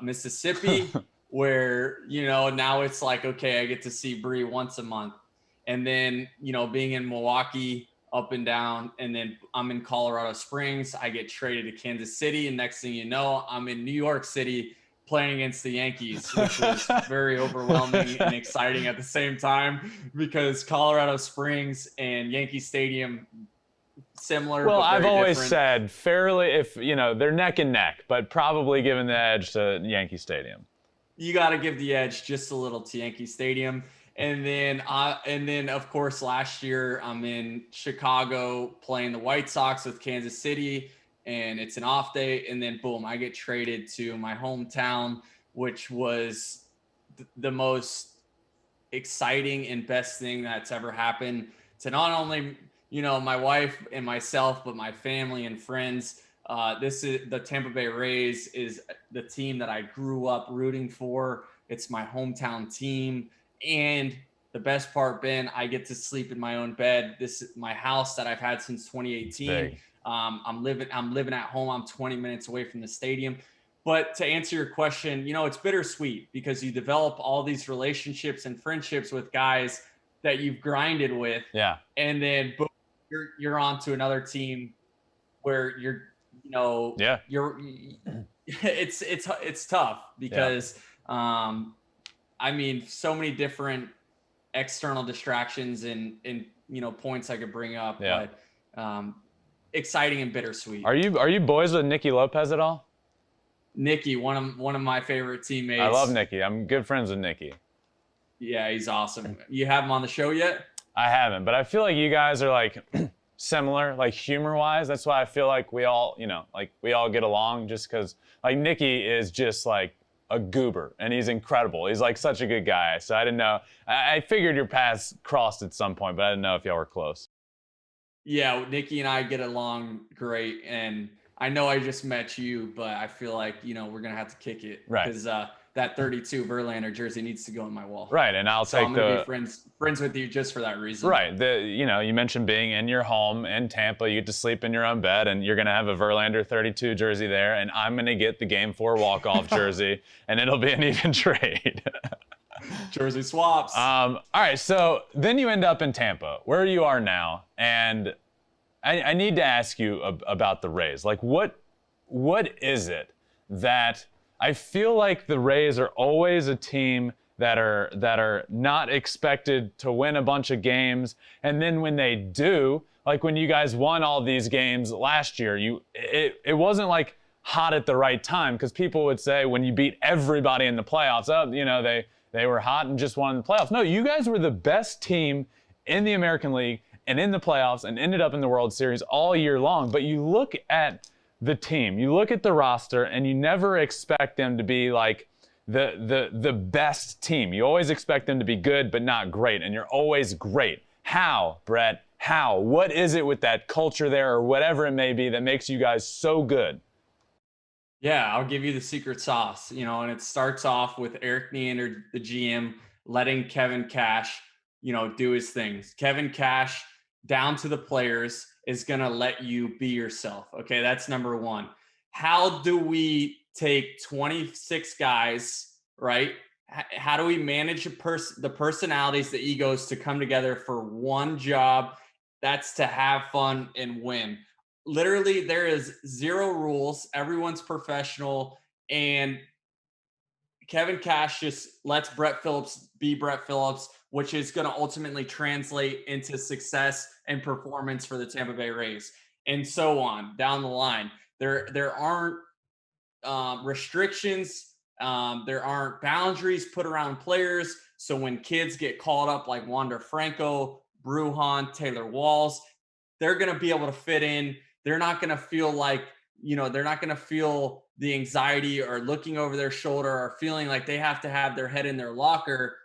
Mississippi, where now it's like, okay, I get to see Bree once a month, and then being in Milwaukee, up and down, and then I'm in Colorado Springs. I get traded to Kansas City, and next thing you know, I'm in New York City playing against the Yankees, which was very overwhelming and exciting at the same time, because Colorado Springs and Yankee Stadium, similar. Well, but very I've always different. said fairly, if they're neck and neck, but probably giving the edge to Yankee Stadium. You got to give the edge just a little to Yankee Stadium. And then of course, last year I'm in Chicago playing the White Sox with Kansas City, and it's an off day. And then boom, I get traded to my hometown, which was the most exciting and best thing that's ever happened to not only, my wife and myself, but my family and friends. This is the Tampa Bay Rays, is the team that I grew up rooting for. It's my hometown team. And the best part, Ben, I get to sleep in my own bed. This is my house that I've had since 2018. I'm living at home. I'm 20 minutes away from the stadium. But to answer your question, it's bittersweet, because you develop all these relationships and friendships with guys that you've grinded with. Yeah. And then boom, you're on to another team where it's tough, because so many different external distractions and points I could bring up, but exciting and bittersweet. Are you boys with Nicky Lopez at all? Nicky, one of my favorite teammates. I love Nicky. I'm good friends with Nicky. Yeah, he's awesome. You have him on the show yet? I haven't, but I feel like you guys are like similar, like humor-wise. That's why I feel like we all get along, just because like Nicky is just like a goober, and he's incredible. He's like such a good guy. So I didn't know. I figured your paths crossed at some point, but I didn't know if y'all were close. Yeah, Nikki and I get along great, and I know I just met you, but I feel like, we're gonna have to kick it, right? Because that 32 Verlander jersey needs to go on my wall, right? And I'm gonna be friends with you just for that reason, right? You mentioned being in your home in Tampa, you get to sleep in your own bed, and you're gonna have a Verlander 32 jersey there, and I'm gonna get the Game 4 walk-off jersey, and it'll be an even trade. Jersey swaps. All right, so then you end up in Tampa, where you are now, and I need to ask you about the Rays. Like, what is it that I feel like the Rays are always a team that are not expected to win a bunch of games, and then when they do, like when you guys won all these games last year, it wasn't like hot at the right time, because people would say when you beat everybody in the playoffs, they were hot and just won the playoffs. No, you guys were the best team in the American League and in the playoffs and ended up in the World Series all year long. But you look at the team, you look at the roster, and you never expect them to be like the best team. You always expect them to be good but not great, and you're always great. How, Brett? How? What is it with that culture there, or whatever it may be, that makes you guys so good? Yeah, I'll give you the secret sauce, and it starts off with Eric Neander, the GM, letting Kevin Cash, do his things. Kevin Cash, down to the players, is going to let you be yourself. Okay, that's number one. How do we take 26 guys, right? How do we manage the personalities, the egos to come together for one job? That's to have fun and win. Literally, there is zero rules. Everyone's professional. And Kevin Cash just lets Brett Phillips be Brett Phillips, which is going to ultimately translate into success and performance for the Tampa Bay Rays, and so on down the line. There aren't restrictions. There aren't boundaries put around players. So when kids get called up like Wander Franco, Brujan, Taylor Walls, they're going to be able to fit in. They're not going to feel like, they're not going to feel the anxiety or looking over their shoulder or feeling like they have to have their head in their locker,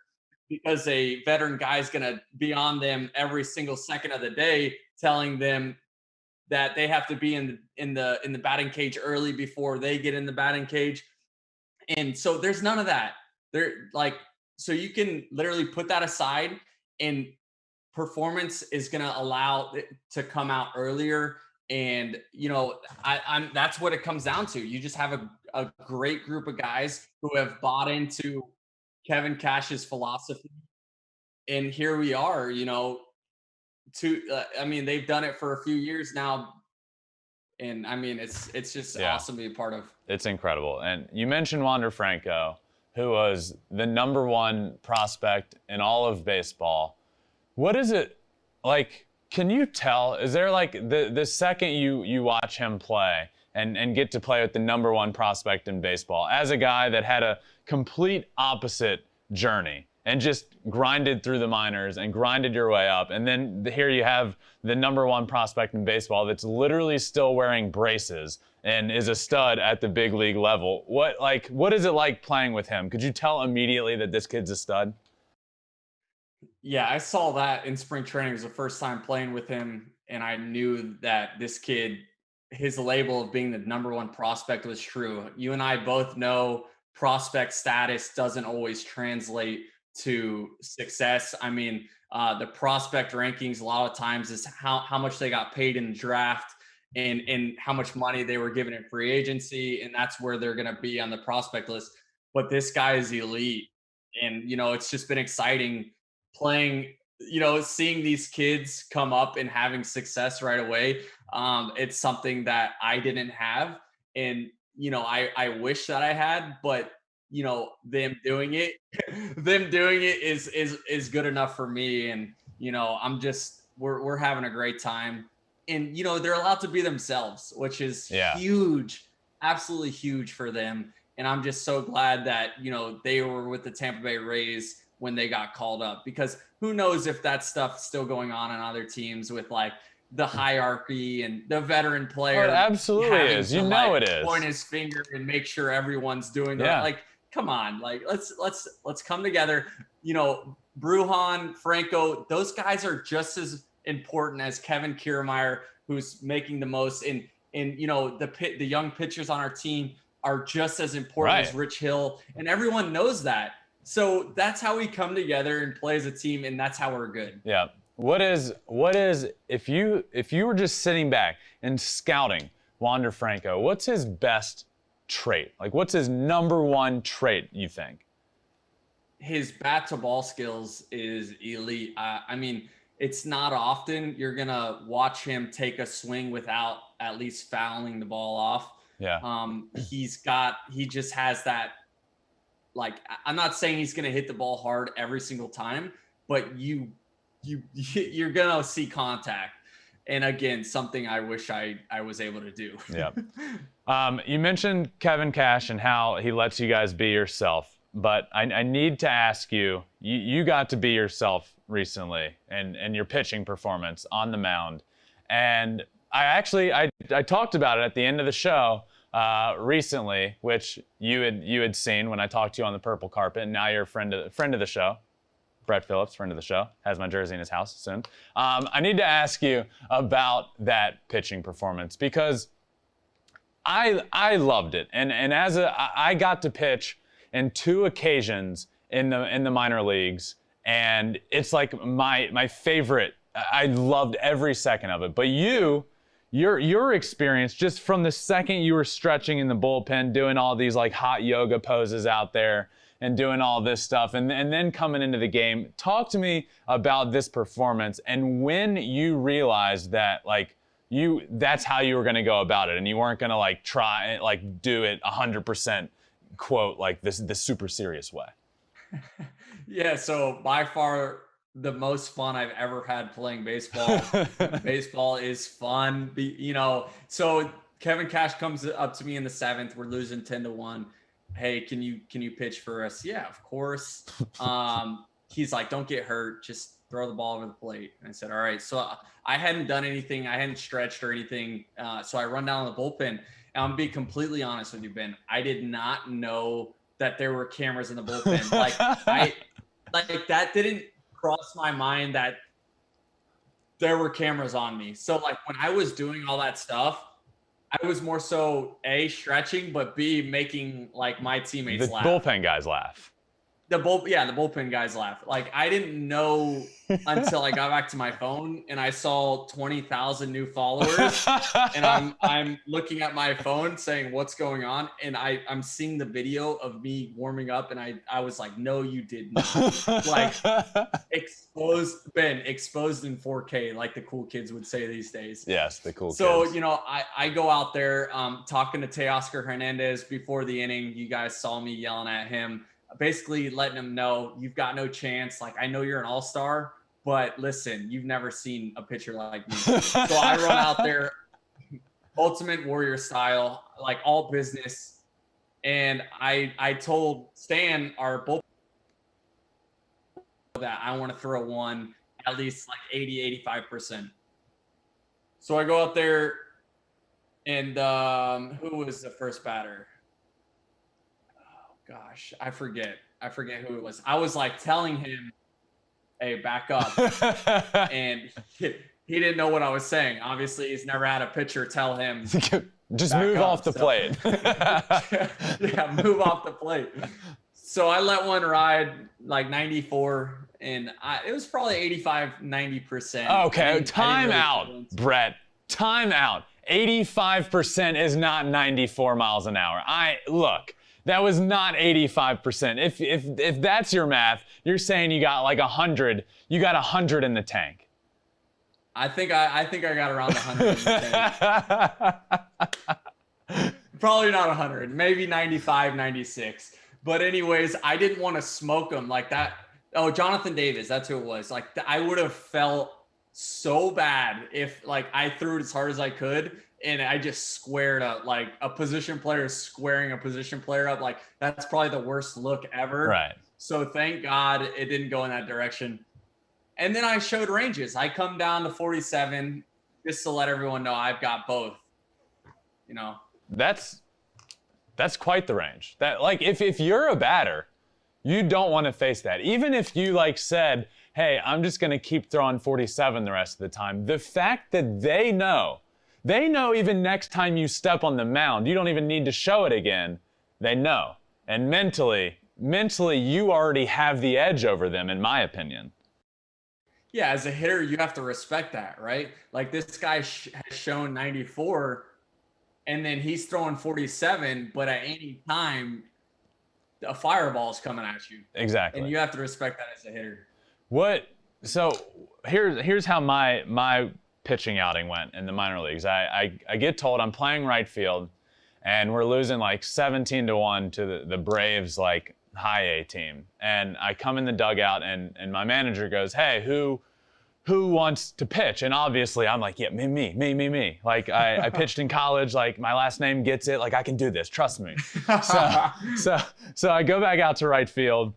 because a veteran guy is going to be on them every single second of the day, telling them that they have to be in the batting cage early before they get in the batting cage. And so there's none of that. So you can literally put that aside, and performance is going to allow it to come out earlier. And, that's what it comes down to. You just have a great group of guys who have bought into Kevin Cash's philosophy. And here we are, they've done it for a few years now. And it's just awesome to be a part of. It's incredible. And you mentioned Wander Franco, who was the number one prospect in all of baseball. What is it like? Can you tell? Is there like the second you watch him play and get to play with the number one prospect in baseball, as a guy that had a complete opposite journey and just grinded through the minors and grinded your way up, and then here you have the number one prospect in baseball that's literally still wearing braces and is a stud at the big league level. What is it like playing with him? Could you tell immediately that this kid's a stud? Yeah, I saw that in spring training. It was the first time playing with him, and I knew that this kid, his label of being the number one prospect was true. You and I both know prospect status doesn't always translate to success. The prospect rankings a lot of times is how much they got paid in the draft and how much money they were given in free agency, and that's where they're going to be on the prospect list. But this guy is elite, and it's just been exciting playing, seeing these kids come up and having success right away. It's something that I didn't have, and I wish that I had, but them doing it is good enough for me. And we're having a great time, and they're allowed to be themselves, which is huge, absolutely huge for them. And I'm just so glad that they were with the Tampa Bay Rays when they got called up, because who knows if that stuff's still going on other teams with like the hierarchy and the veteran player. Oh, it absolutely is. It is. Point his finger and make sure everyone's doing that. Like, come on, like let's come together. You know, Brujan, Franco, those guys are just as important as Kevin Kiermaier, who's making the most. And you know, the young pitchers on our team are just as important as Rich Hill, and everyone knows that. So that's how we come together and play as a team, and that's how we're good. Yeah. What is if you were just sitting back and scouting Wander Franco, what's his best trait? Like, what's his number one trait, you think? His bat to ball skills is elite. I mean, it's not often you're gonna watch him take a swing without at least fouling the ball off. Yeah. He just has that. Like, I'm not saying he's gonna hit the ball hard every single time, but you're gonna see contact. And again, something I wish I was able to do. Yeah. You mentioned Kevin Cash and how he lets you guys be yourself, but I need to ask you, you got to be yourself recently and your pitching performance on the mound. And I talked about it at the end of the show recently, which you had seen when I talked to you on the purple carpet, and now you're a friend of the show. Brett Phillips, friend of the show, has my jersey in his house soon. I need to ask you about that pitching performance because I loved it, and I got to pitch in 2 occasions in the minor leagues, and it's like my favorite. I loved every second of it. But your experience, just from the second you were stretching in the bullpen, doing all these like hot yoga poses out there and doing all this stuff, and then coming into the game, talk to me about this performance and when you realized that like that's how you were going to go about it, and you weren't going to like try like do it 100% quote like this super serious way. Yeah, so by far the most fun I've ever had playing baseball. Baseball is fun, you know. So Kevin Cash comes up to me in the 7th. We're losing 10-1. Hey, can you pitch for us? Yeah, of course. He's like, don't get hurt, just throw the ball over the plate. And I said, all right. So I hadn't done anything, I hadn't stretched or anything. So I run down the bullpen, and I'm gonna be completely honest with you, Ben. I did not know that there were cameras in the bullpen. Like that didn't cross my mind that there were cameras on me. So like when I was doing all that stuff, I was more so A, stretching, but B, making like my teammates laugh. The bullpen guys laugh. The bullpen guys laugh. Like I didn't know until I got back to my phone and I saw 20,000 new followers, and I'm looking at my phone saying what's going on, and I'm seeing the video of me warming up, and I was like, no, you didn't. Like exposed in 4K, like the cool kids would say these days. Yes, the cool kids. So you know, I go out there talking to Teoscar Hernandez before the inning. You guys saw me yelling at him, basically letting him know you've got no chance. Like, I know you're an all-star, but listen, you've never seen a pitcher like me. So I run out there, Ultimate Warrior style, like all business. And I told Stan, our bullpen, that I want to throw one at least like 85%. So I go out there, and who was the first batter? Gosh, I forget who it was. I was like telling him, hey, back up. And he didn't know what I was saying. Obviously, he's never had a pitcher tell him, just move off the plate. Yeah, move off the plate. So I let one ride like 94, and it was probably 85, 90%. Okay, time out, Brett. Time out. 85% is not 94 miles an hour. Look. That was not 85%. If that's your math, you're saying you got like 100. You got 100 in the tank. I think I got around 100 in the tank. Probably not 100, maybe 95, 96. But anyways, I didn't want to smoke him like that. Oh, Jonathan Davis, that's who it was. Like I would have felt so bad if like I threw it as hard as I could, and I just squared up, like a position player squaring a position player up. Like that's probably the worst look ever. Right. So thank God it didn't go in that direction. And then I showed ranges. I come down to 47 just to let everyone know I've got both. You know. That's That's quite the range. That, like, if you're a batter, you don't want to face that. Even if you, like, said, hey, I'm just going to keep throwing 47 the rest of the time. The fact that they know even next time you step on the mound, you don't even need to show it again. They know. And mentally, you already have the edge over them, in my opinion. Yeah, as a hitter, you have to respect that, right? Like, this guy has shown 94, and then he's throwing 47, but at any time, a fireball's coming at you. Exactly. And you have to respect that as a hitter. So here's how my pitching outing went in the minor leagues. I get told I'm playing right field, and we're losing like 17-1 to the Braves, like, high A team. And I come in the dugout, and my manager goes, hey, who wants to pitch? And obviously I'm like, yeah, me. Like, I pitched in college, like, my last name gets it, like, I can do this, trust me. So I go back out to right field,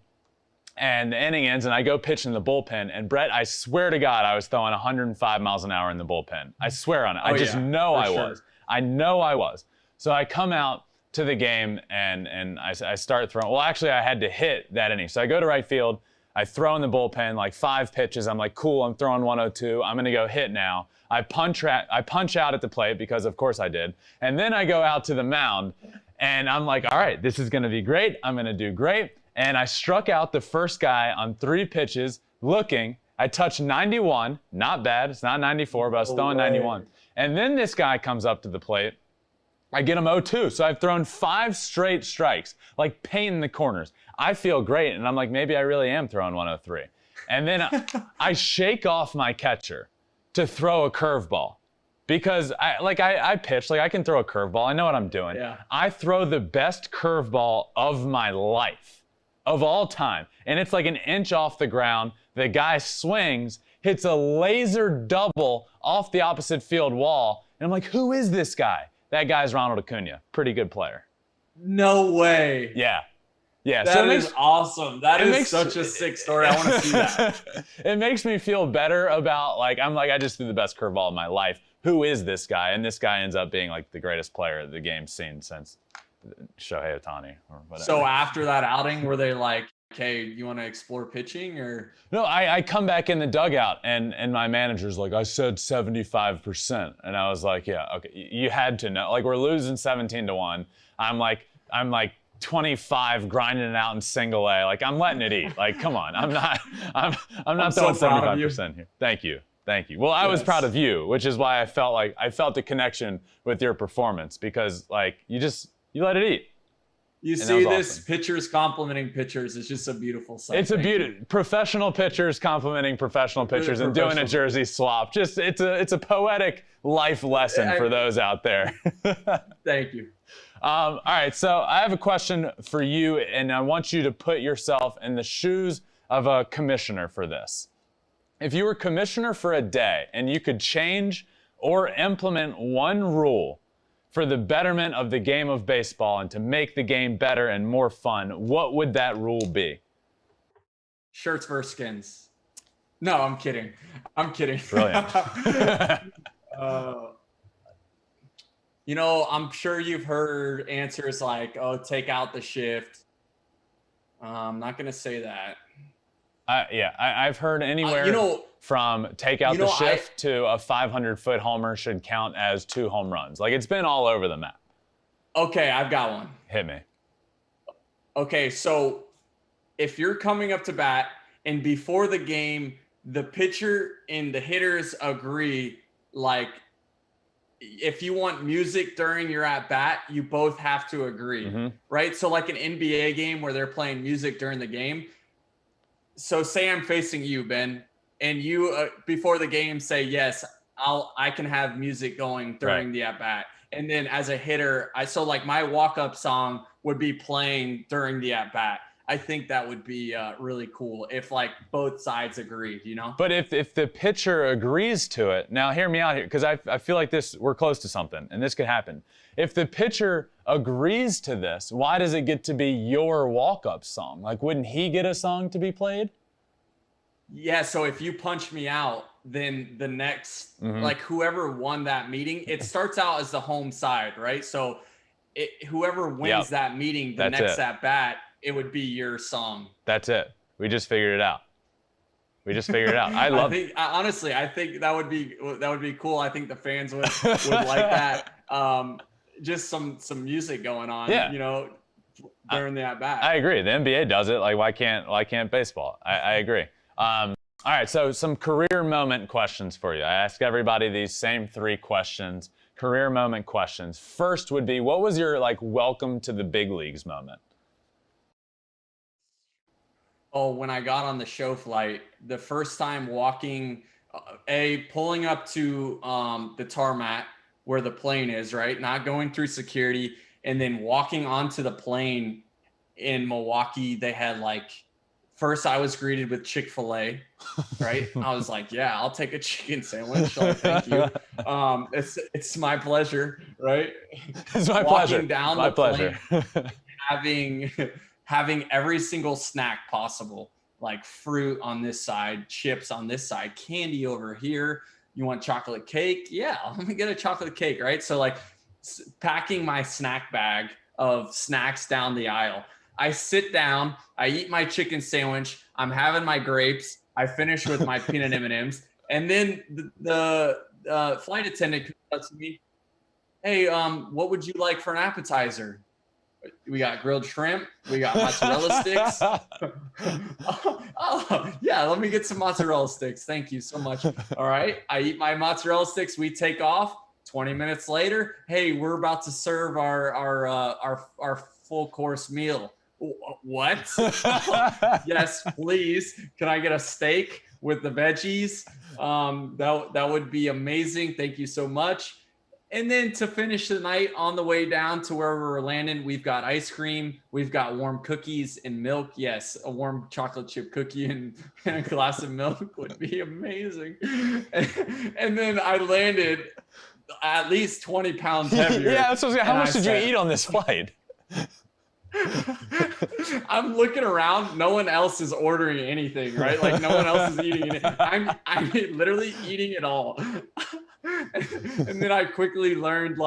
and the inning ends, and I go pitch in the bullpen. And Brett, I swear to God, I was throwing 105 miles an hour in the bullpen. I swear on it. I just know I was. I know I was. So I come out to the game, and I start throwing. Well, actually, I had to hit that inning. So I go to right field. I throw in the bullpen, like 5 pitches. I'm like, cool, I'm throwing 102. I'm going to go hit now. I punch out at the plate, because of course I did. And then I go out to the mound, and I'm like, all right, this is going to be great. I'm going to do great. And I struck out the first guy on 3 pitches, looking. I touched 91. Not bad. It's not 94, but I was throwing 91. And then this guy comes up to the plate. I get him 0-2. So I've thrown 5 straight strikes, like painting the corners. I feel great. And I'm like, maybe I really am throwing 103. And then I shake off my catcher to throw a curveball, because I pitch, like, I can throw a curveball. I know what I'm doing. Yeah. I throw the best curveball of my life, of all time. And it's like an inch off the ground. The guy swings, hits a laser double off the opposite field wall. And I'm like, who is this guy? That guy's Ronald Acuna. Pretty good player. No way. Yeah. That is awesome. That is such a sick story. I want to see that. It makes me feel better about, like, I'm like, I just threw the best curveball of my life. Who is this guy? And this guy ends up being, like, the greatest player the game's seen since Shohei Ohtani or whatever. So after that outing, were they like, okay, you want to explore pitching, or? No, I come back in the dugout, and my manager's like, I said 75%. And I was like, yeah, okay, you had to know. Like, we're losing 17-1. I'm like 25 grinding it out in single A. Like, I'm letting it eat. Like, come on. I'm not throwing 75% here. Thank you. Well, I was proud of you, which is why I felt the connection with your performance, because, like, you let it eat. You see this, awesome. Pitchers complimenting pitchers. It's just a beautiful sight. It's a beauty. Professional pitchers complimenting professional pitchers and doing a jersey swap. Just it's a poetic life lesson for those out there. Thank you. All right, so I have a question for you, and I want you to put yourself in the shoes of a commissioner for this. If you were commissioner for a day and you could change or implement one rule for the betterment of the game of baseball and to make the game better and more fun, what would that rule be? Shirts versus skins. No, I'm kidding. Brilliant. You know, I'm sure you've heard answers like, oh, take out the shift. I'm not going to say that. I've heard anywhere from take out the shift to a 500-foot homer should count as 2 home runs. Like, it's been all over the map. Okay, I've got one. Hit me. Okay, so if you're coming up to bat and before the game, the pitcher and the hitters agree, like, if you want music during your at bat, you both have to agree, right? So like an NBA game where they're playing music during the game. So say I'm facing you, Ben, and you before the game say, yes, I can have music going during the at bat. And then as a hitter, so like my walk-up song would be playing during the at bat. I think that would be really cool if like both sides agreed, you know? But if the pitcher agrees to it, now hear me out here, because I feel like we're close to something, and this could happen. If the pitcher agrees to this, why does it get to be your walk-up song? Like, wouldn't he get a song to be played? Yeah, so if you punch me out, then the next, like whoever won that meeting, it starts out as the home side, right? So whoever wins that meeting, the next at bat, it would be your song. That's it. We just figured it out. I love it. Honestly, I think that would be cool. I think the fans would like that. Just some music going on, during the at bat. I agree. The NBA does it. Like, why can't baseball? I agree. All right, so some career moment questions for you. I ask everybody these same 3 questions, career moment questions. First would be, what was your welcome to the big leagues moment? Oh, when I got on the show flight, the first time walking, pulling up to the tarmac where the plane is, right? Not going through security, and then walking onto the plane in Milwaukee. They had first I was greeted with Chick-fil-A, right? I was like, yeah, I'll take a chicken sandwich. Thank you. It's my pleasure, right? It's my pleasure. Walking down my the pleasure. Plane, having every single snack possible, like fruit on this side, chips on this side, candy over here. You want chocolate cake? Yeah, let me get a chocolate cake, right? So packing my snack bag of snacks down the aisle. I sit down, I eat my chicken sandwich, I'm having my grapes, I finish with my peanut M&Ms, and then the flight attendant comes up to me, hey, what would you like for an appetizer? We got grilled shrimp, we got mozzarella sticks. Yeah, let me get some mozzarella sticks. Thank you so much. All right, I eat my mozzarella sticks, we take off. 20 minutes later, hey, we're about to serve our full course meal. What? Yes, please. Can I get a steak with the veggies? That would be amazing. Thank you so much. And then to finish the night, on the way down to where we're landing, we've got ice cream, we've got warm cookies and milk. Yes, a warm chocolate chip cookie and a glass of milk would be amazing. And then I landed at least 20 pounds heavier. Yeah, how much did you eat on this flight? I'm looking around. No one else is ordering anything, right? No one else is eating it. I'm literally eating it all. And then I quickly learned,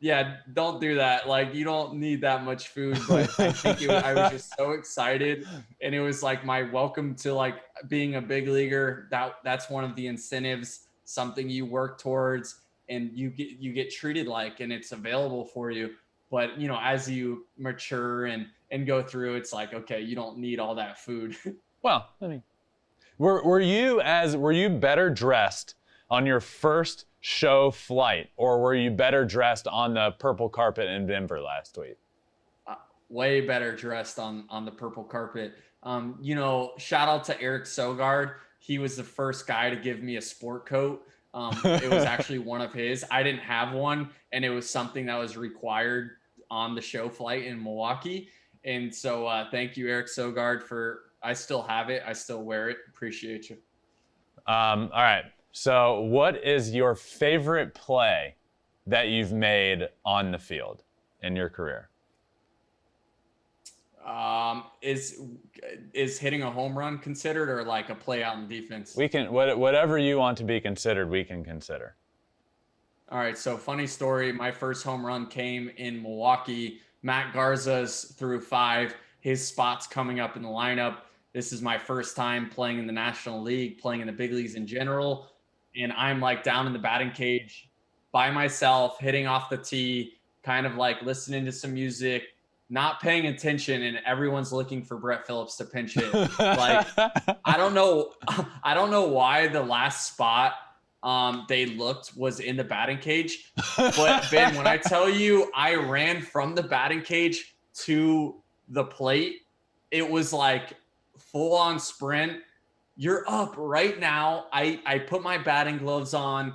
yeah, don't do that. You don't need that much food. But I think I was just so excited, and it was my welcome to being a big leaguer. That's one of the incentives, something you work towards, and you get treated and it's available for you. But as you mature and go through, it's okay, you don't need all that food. Well, I mean, were you better dressed on your first show flight, or were you better dressed on the purple carpet in Denver last week? Way better dressed on the purple carpet. Shout out to Eric Sogard. He was the first guy to give me a sport coat. It was actually one of his. I didn't have one, and it was something that was required on the show flight in Milwaukee. And so thank you, Eric Sogard, I still have it. I still wear it. Appreciate you. All right. So what is your favorite play that you've made on the field in your career? Is hitting a home run considered, or a play out in defense? We can, whatever you want to be considered, we can consider. All right. So funny story. My first home run came in Milwaukee. Matt Garza's threw 5. His spot's coming up in the lineup. This is my first time playing in the National League, playing in the big leagues in general. And I'm down in the batting cage by myself, hitting off the tee, kind of listening to some music, not paying attention, and everyone's looking for Brett Phillips to pinch it. I don't know why the last spot they looked was in the batting cage. But Ben, when I tell you I ran from the batting cage to the plate, it was full on sprint. You're up right now. I put my batting gloves on.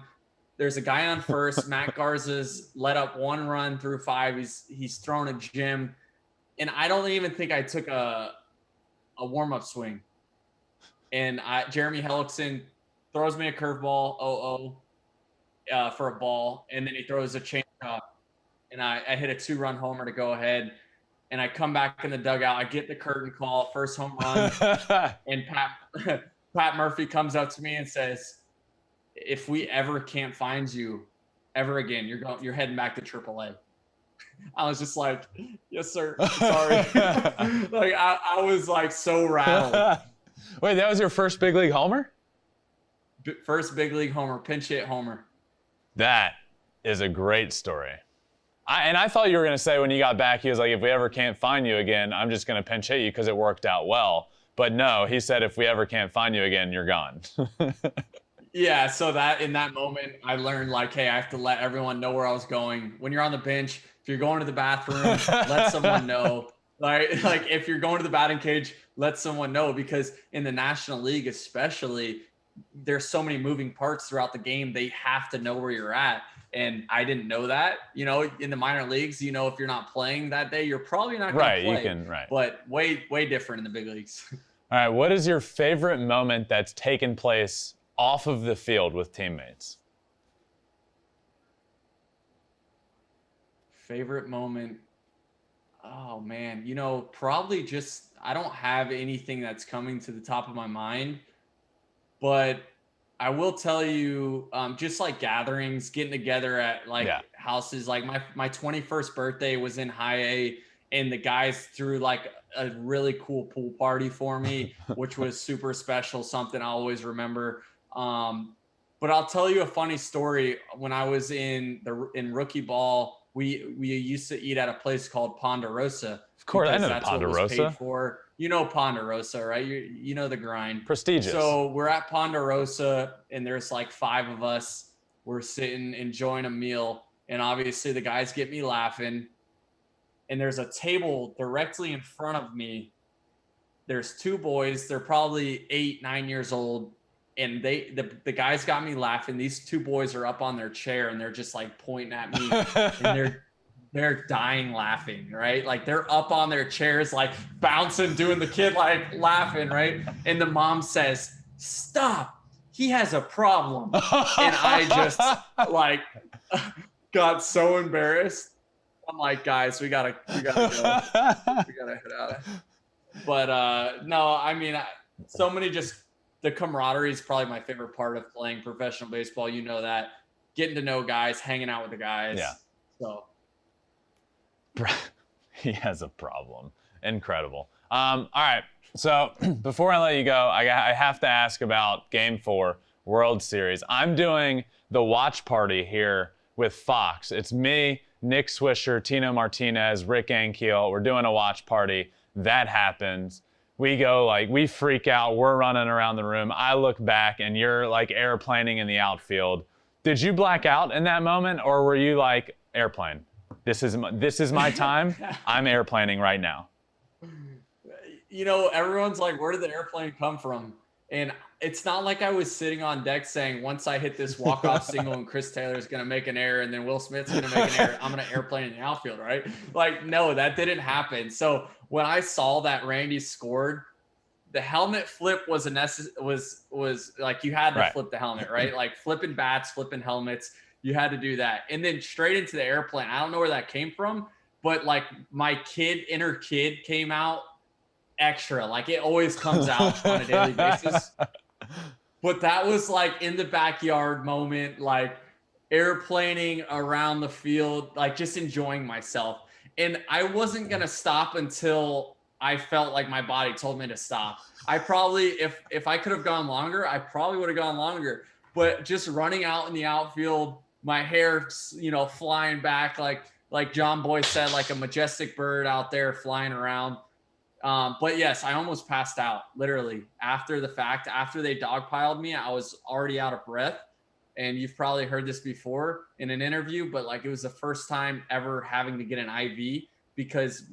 There's a guy on first. Matt Garza's let up 1 run through 5. He's thrown a gem. And I don't even think I took a warm-up swing. And Jeremy Hellickson throws me a curveball, for a ball. And then he throws a changeup. And I hit a 2-run homer to go ahead. And I come back in the dugout. I get the curtain call, first home run. And Pat Murphy comes up to me and says, if we ever can't find you ever again, you're heading back to AAA. I was just like, yes, sir. Sorry. Like I was like so rattled. Wait, that was your first big league homer? First big league homer, pinch hit homer. That is a great story. I thought you were going to say when you got back, he was like, if we ever can't find you again, I'm just going to pinch hit you because it worked out well. But no, he said, if we ever can't find you again, you're gone. Yeah, so that in that moment, I learned like, hey, I have to let everyone know where I was going. When you're on the bench, if you're going to the bathroom, let someone know. Like if you're going to the batting cage, let someone know, because in the National League especially, there's so many moving parts throughout the game. They have to know where you're at. And I didn't know that. You know, in the minor leagues, you know, if you're not playing that day, you're probably not going to play. Right. But way different in the big leagues. All right, what is your favorite moment that's taken place off of the field with teammates? Favorite moment? Oh, man. You know, probably just, I don't have anything that's coming to the top of my mind. But I will tell you, just like gatherings, getting together at like houses. Like my 21st birthday was in high A, and the guys threw like a really cool pool party for me, which was super special, something I always remember. But I'll tell you a funny story. When I was in rookie ball, we used to eat at a place called Ponderosa. Of course, I know that's Ponderosa. what was paid for. You know Ponderosa, right? You know the grind. Prestigious. So we're at Ponderosa, and there's like 5 of us. We're sitting enjoying a meal, and obviously the guys get me laughing. And there's a table directly in front of me. There's 2 boys. They're probably 8, 9 years old. And the guys got me laughing. These 2 boys are up on their chair, and they're just like pointing at me, and they're dying laughing, right? Like they're up on their chairs, like bouncing, doing the kid like laughing, right? And the mom says, "Stop, he has a problem." And I just like got so embarrassed. I'm like, guys, we gotta go. We gotta head out. But no, I mean, so many just. The camaraderie is probably my favorite part of playing professional baseball. You know that. Getting to know guys, hanging out with the guys. Yeah. So. He has a problem. Incredible. All right. So before I let you go, I have to ask about Game 4 World Series. I'm doing the watch party here with Fox. It's me, Nick Swisher, Tino Martinez, Rick Ankiel. We're doing a watch party. That happens. We go, like, we freak out. We're running around the room. I look back, and you're, like, airplaning in the outfield. Did you black out in that moment, or were you, like, airplane? This is my time. I'm airplaning right now. You know, everyone's like, where did the airplane come from? And it's not like I was sitting on deck saying, once I hit this walk-off single and Chris Taylor's going to make an error and then Will Smith's going to make an error, I'm going to airplane in the outfield, right? Like, no, that didn't happen. So when I saw that Randy scored, the helmet flip was like you had to flip the helmet, right? Like flipping bats, flipping helmets, you had to do that. And then straight into the airplane. I don't know where that came from, but like my inner kid came out extra. Like it always comes out on a daily basis. But that was like in the backyard moment, like airplaning around the field, like just enjoying myself. And I wasn't going to stop until I felt like my body told me to stop. I probably, if I could have gone longer, I probably would have gone longer. But just running out in the outfield, my hair, you know, flying back, like John Boy said, like a majestic bird out there flying around. But yes, I almost passed out, literally. After the fact, after they dogpiled me, I was already out of breath. And you've probably heard this before in an interview, but like it was the first time ever having to get an IV because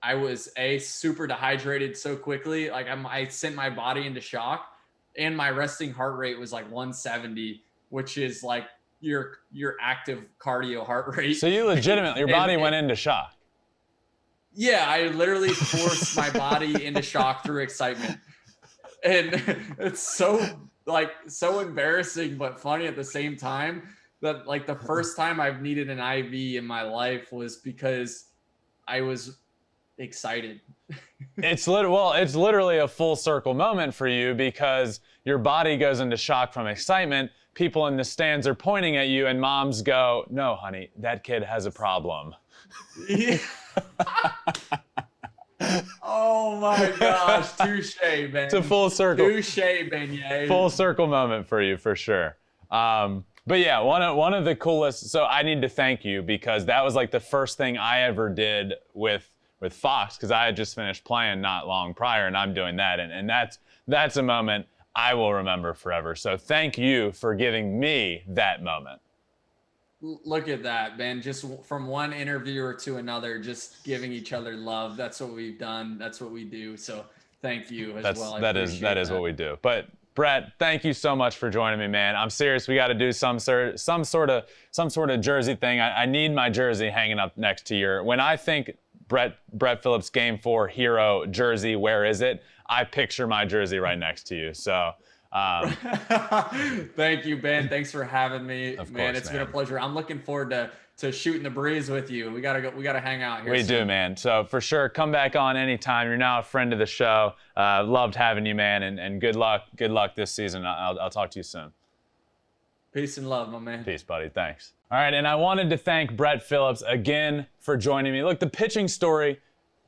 I was super dehydrated so quickly. Like I sent my body into shock, and my resting heart rate was like 170, which is like your active cardio heart rate. So you legitimately, your body went into shock. Yeah, I literally forced my body into shock through excitement. And it's so embarrassing, but funny at the same time that like the first time I've needed an IV in my life was because I was excited. It's literally a full circle moment for you because your body goes into shock from excitement people in the stands are pointing at you and moms go, "No, honey, that kid has a problem." Yeah. Oh my gosh, touche, Ben. It's a full circle. Touche, Beignet. Full circle moment for you, for sure. But yeah, one of the coolest. So I need to thank you because that was like the first thing I ever did with Fox, because I had just finished playing not long prior, and I'm doing that, and that's a moment I will remember forever. So thank you for giving me that moment. Look at that, Ben. Just from one interviewer to another, just giving each other love. That's what we've done. That's what we do. So thank you as well. That is what we do. But Brett, thank you so much for joining me, man. I'm serious. We got to do some sort of jersey thing. I need my jersey hanging up next to your. When I think Brett Phillips Game 4 hero jersey, where is it? I picture my jersey right next to you. So. Thank you, Ben. Thanks for having me. Of man, course, it's been a pleasure. I'm looking forward to shooting the breeze with you. We gotta hang out here. We soon. do, man. So for sure, come back on anytime. You're now a friend of the show. Loved having you, man, and good luck this season. I'll talk to you soon. Peace and love, my man. Peace, buddy. Thanks. All right, and I wanted to thank Brett Phillips again for joining me. Look, the pitching story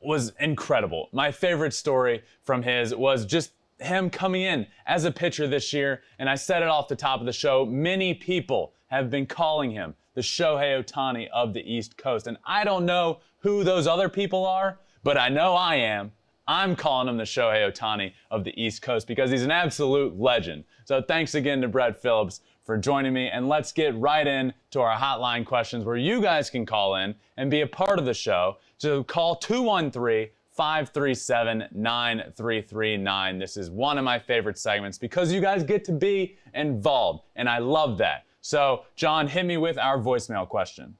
was incredible. My favorite story from his was just him coming in as a pitcher this year, and I said it off the top of the show, many people have been calling him the Shohei Ohtani of the East Coast, and I don't know who those other people are, but I know I am. I'm calling him the Shohei Ohtani of the East Coast because he's an absolute legend. So thanks again to Brett Phillips for joining me, and let's get right in to our hotline questions where you guys can call in and be a part of the show. So call 213-537-9339. This is one of my favorite segments because you guys get to be involved, and I love that. So, John, hit me with our voicemail question.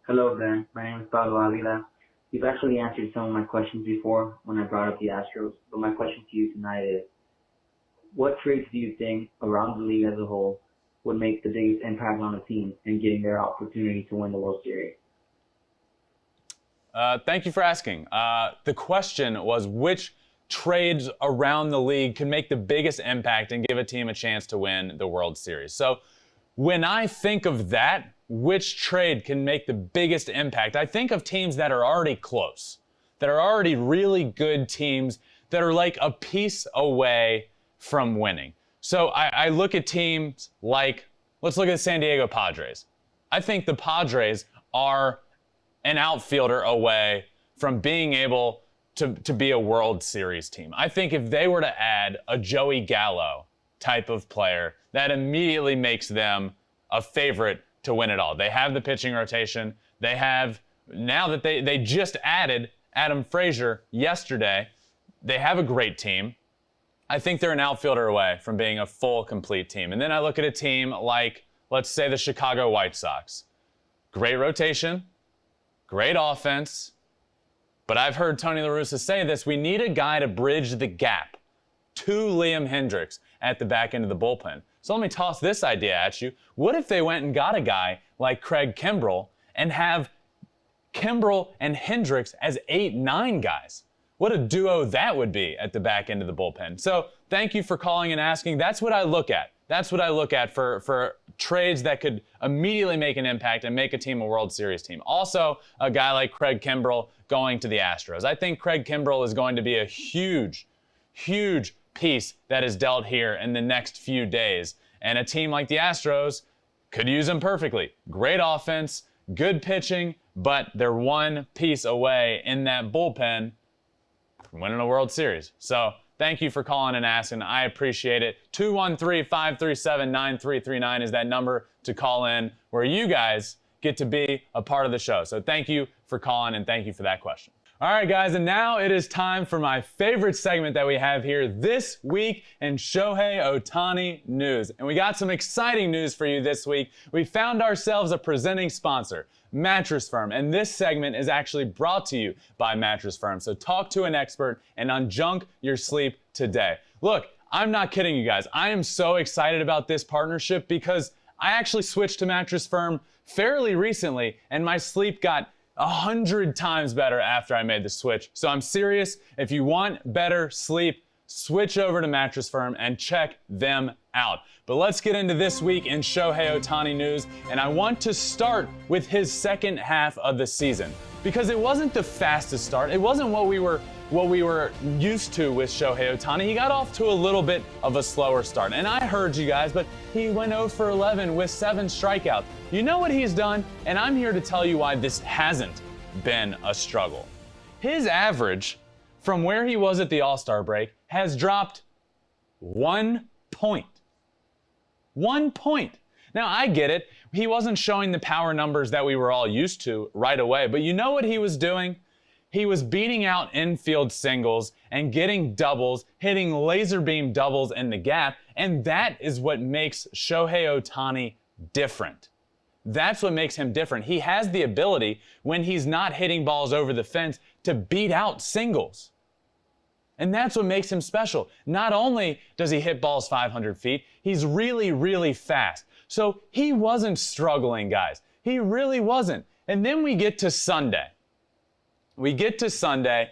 Hello, Ben. My name is Pablo Avila. You've actually answered some of my questions before when I brought up the Astros, but my question to you tonight is, what traits do you think around the league as a whole would make the biggest impact on a team in getting their opportunity to win the World Series? Thank you for asking. The question was, which trades around the league can make the biggest impact and give a team a chance to win the World Series? So when I think of that, which trade can make the biggest impact, I think of teams that are already close, that are already really good teams, that are like a piece away from winning. So I look at teams like, let's look at the San Diego Padres. I think the Padres are an outfielder away from being able to be a World Series team. I think if they were to add a Joey Gallo type of player, that immediately makes them a favorite to win it all. They have the pitching rotation. They have, now that they just added Adam Frazier yesterday, they have a great team. I think they're an outfielder away from being a full, complete team. And then I look at a team like, let's say, the Chicago White Sox. Great rotation, great offense, but I've heard Tony La Russa say this, we need a guy to bridge the gap to Liam Hendricks at the back end of the bullpen. So let me toss this idea at you. What if they went and got a guy like Craig Kimbrell and have Kimbrell and Hendricks as 8-9 guys? What a duo that would be at the back end of the bullpen. So thank you for calling and asking. That's what I look at. That's what I look at for trades that could immediately make an impact and make a team a World Series team. Also, a guy like Craig Kimbrell going to the Astros. I think Craig Kimbrell is going to be a huge, huge piece that is dealt here in the next few days. And a team like the Astros could use him perfectly. Great offense, good pitching, but they're one piece away in that bullpen from winning a World Series. So thank you for calling and asking. I appreciate it. 213-537-9339 is that number to call in where you guys get to be a part of the show. So thank you for calling and thank you for that question. All right, guys, and now it is time for my favorite segment that we have here this week in Shohei Ohtani news. And we got some exciting news for you this week. We found ourselves a presenting sponsor, Mattress Firm, and this segment is actually brought to you by Mattress Firm. So talk to an expert and unjunk your sleep today. Look, I'm not kidding you guys. I am so excited about this partnership because I actually switched to Mattress Firm fairly recently, and my sleep got 100 times better after I made the switch. So I'm serious. If you want better sleep, switch over to Mattress Firm and check them out. But let's get into this week in Shohei Ohtani news, and I want to start with his second half of the season because it wasn't the fastest start. It wasn't what we were used to with Shohei Ohtani. He got off to a little bit of a slower start, and I heard you guys, but he went 0 for 11 with 7 strikeouts. You know what he's done, and I'm here to tell you why this hasn't been a struggle. His average from where he was at the All-Star break has dropped 1 point. 1 point. Now, I get it. He wasn't showing the power numbers that we were all used to right away, but you know what he was doing? He was beating out infield singles and getting doubles, hitting laser beam doubles in the gap, and that is what makes Shohei Ohtani different. That's what makes him different. He has the ability, when he's not hitting balls over the fence, to beat out singles. And that's what makes him special. Not only does he hit balls 500 feet, he's really, really fast. So he wasn't struggling, guys. He really wasn't. And then we get to Sunday. And Shohei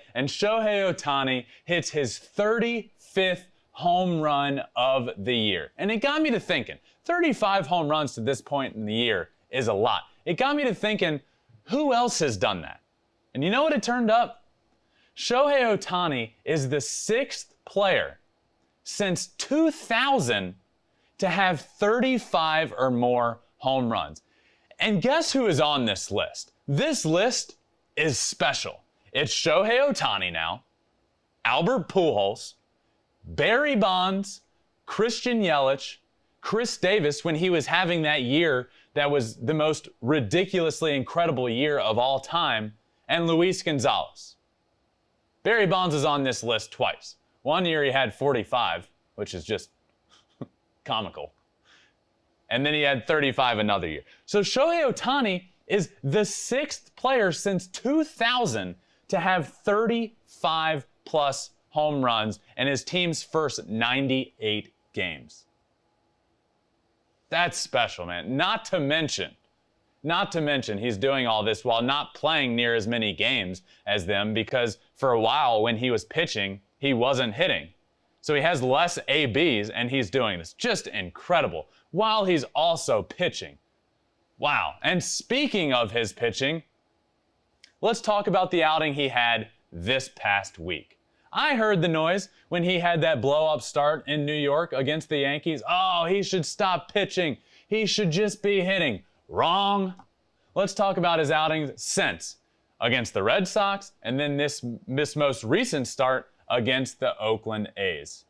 Ohtani hits his 35th home run of the year. And it got me to thinking, 35 home runs to this point in the year is a lot. It got me to thinking, who else has done that? And you know what it turned up? Shohei Ohtani is the 6th player since 2000 to have 35 or more home runs. And guess who is on this list? This list is special. It's Shohei Ohtani now, Albert Pujols, Barry Bonds, Christian Yelich, Chris Davis when he was having that year that was the most ridiculously incredible year of all time, and Luis Gonzalez. Barry Bonds is on this list twice. One year he had 45, which is just comical. And then he had 35 another year. So Shohei Ohtani is the 6th player since 2000 to have 35 plus home runs in his team's first 98 games. That's special, man. Not to mention, he's doing all this while not playing near as many games as them because for a while when he was pitching, he wasn't hitting. So he has less ABs and he's doing this. Just incredible. While he's also pitching. Wow. And speaking of his pitching, let's talk about the outing he had this past week. I heard the noise when he had that blow-up start in New York against the Yankees. Oh, he should stop pitching. He should just be hitting. Wrong. Let's talk about his outings since against the Red Sox and then this most recent start against the Oakland A's.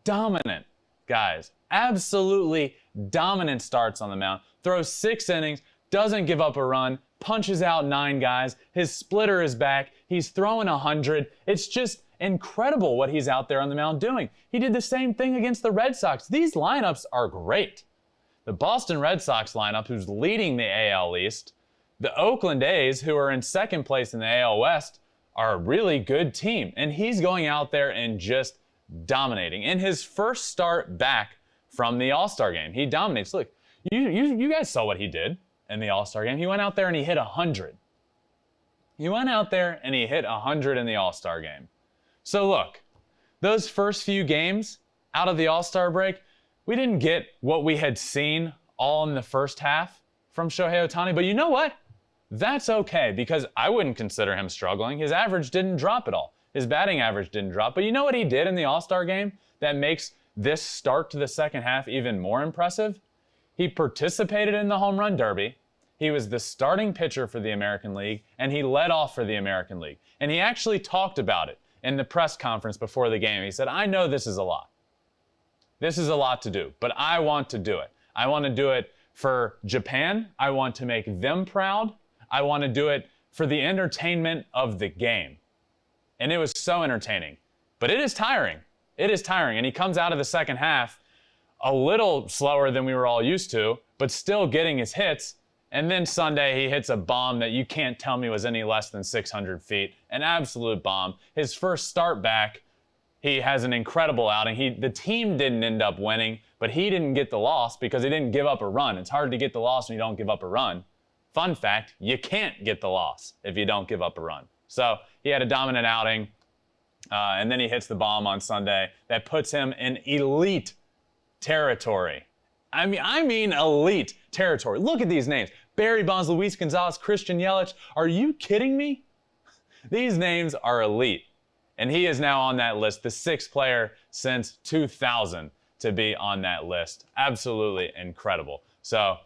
Dominant, guys. Absolutely dominant starts on the mound. Throws 6 innings, doesn't give up a run, punches out 9 guys. His splitter is back. He's throwing 100. It's just incredible what he's out there on the mound doing. He did the same thing against the Red Sox. These lineups are great. The Boston Red Sox lineup, who's leading the AL East, the Oakland A's, who are in 2nd place in the AL West, are a really good team. And he's going out there and just dominating. In his first start back from the All-Star game, he dominates. Look, you guys saw what he did in the All-Star game. He went out there and he hit 100. He went out there and he hit 100 in the All-Star game. So look, those first few games out of the All-Star break, we didn't get what we had seen all in the first half from Shohei Ohtani, but you know what? That's okay because I wouldn't consider him struggling. His average didn't drop at all. His batting average didn't drop. But you know what he did in the All-Star game that makes this start to the second half even more impressive? He participated in the home run derby. He was the starting pitcher for the American League, and he led off for the American League. And he actually talked about it in the press conference before the game. He said, I know this is a lot. This is a lot to do, but I want to do it. I want to do it for Japan. I want to make them proud. I want to do it for the entertainment of the game. And it was so entertaining. But it is tiring. It is tiring. And he comes out of the second half a little slower than we were all used to, but still getting his hits. And then Sunday, he hits a bomb that you can't tell me was any less than 600 feet. An absolute bomb. His first start back, he has an incredible outing. The team didn't end up winning, but he didn't get the loss because he didn't give up a run. It's hard to get the loss when you don't give up a run. Fun fact, you can't get the loss if you don't give up a run. So he had a dominant outing, and then he hits the bomb on Sunday. That puts him in elite territory. I mean elite territory. Look at these names. Barry Bonds, Luis Gonzalez, Christian Yelich. Are you kidding me? These names are elite. And he is now on that list, the 6th player since 2000 to be on that list. Absolutely incredible. So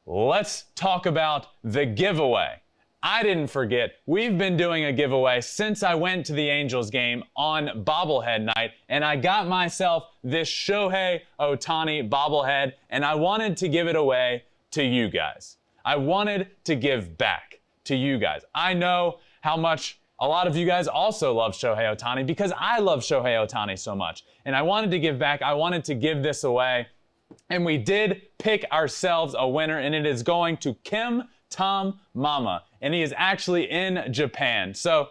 let's talk about the giveaway. I didn't forget, we've been doing a giveaway since I went to the Angels game on bobblehead night, and I got myself this Shohei Ohtani bobblehead, and I wanted to give it away to you guys. I wanted to give back to you guys. I know how much a lot of you guys also love Shohei Ohtani because I love Shohei Ohtani so much, and I wanted to give back. I wanted to give this away, and we did pick ourselves a winner, and it is going to Kim Tom Mama, and he is actually in Japan. So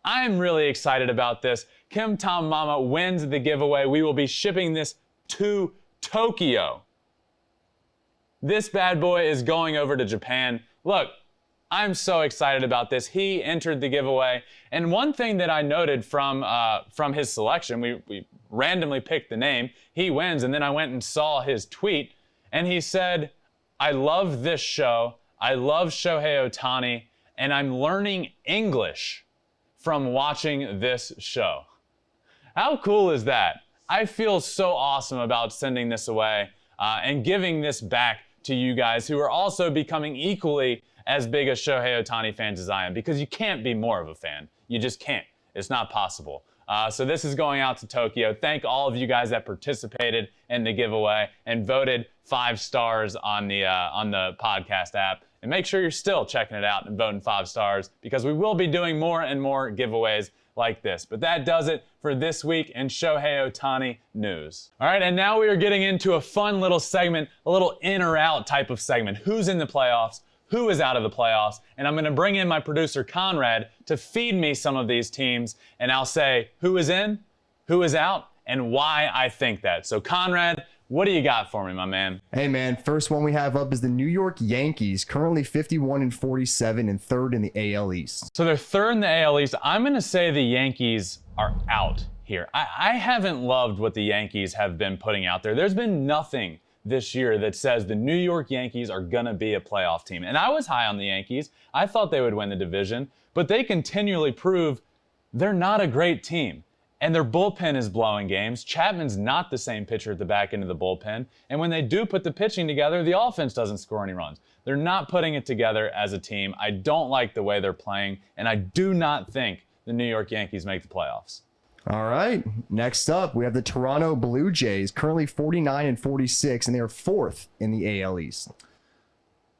I'm really excited about this. Kim Tom Mama wins the giveaway. We will be shipping this to Tokyo. This bad boy is going over to Japan. Look, I'm so excited about this. He entered the giveaway, and one thing that I noted from his selection, we randomly picked the name. He wins, and then I went and saw his tweet, and he said, "I love this show. I love Shohei Ohtani, and I'm learning English from watching this show." How cool is that? I feel so awesome about sending this away and giving this back to you guys who are also becoming equally as big a Shohei Ohtani fans as I am, because you can't be more of a fan. You just can't. It's not possible. So this is going out to Tokyo. Thank all of you guys that participated in the giveaway and voted 5 stars on the podcast app. And make sure you're still checking it out and voting 5 stars, because we will be doing more and more giveaways like this. But that does it for this week in Shohei Ohtani news. All right, and now we are getting into a fun little segment, a little in or out type of segment. Who's in the playoffs? Who is out of the playoffs? And I'm going to bring in my producer Conrad to feed me some of these teams, and I'll say who is in, who is out, and why I think that. So Conrad, what do you got for me, my man? Hey, man. First one we have up is the New York Yankees, currently 51-47 and 3rd in the AL East. So they're 3rd in the AL East. I'm going to say the Yankees are out here. I haven't loved what the Yankees have been putting out there. There's been nothing this year that says the New York Yankees are going to be a playoff team. And I was high on the Yankees. I thought they would win the division, but they continually prove they're not a great team. And their bullpen is blowing games. Chapman's not the same pitcher at the back end of the bullpen. And when they do put the pitching together, the offense doesn't score any runs. They're not putting it together as a team. I don't like the way they're playing, and I do not think the New York Yankees make the playoffs. All right. Next up, we have the Toronto Blue Jays, currently 49-46, and they are 4th in the AL East.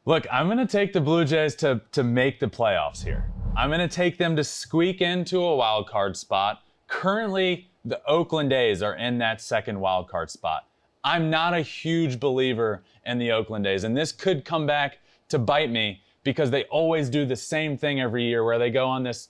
Look, I'm going to take the Blue Jays to make the playoffs here. I'm going to take them to squeak into a wild card spot. Currently, the Oakland A's are in that 2nd wild card spot. I'm not a huge believer in the Oakland A's, and this could come back to bite me because they always do the same thing every year where they go on this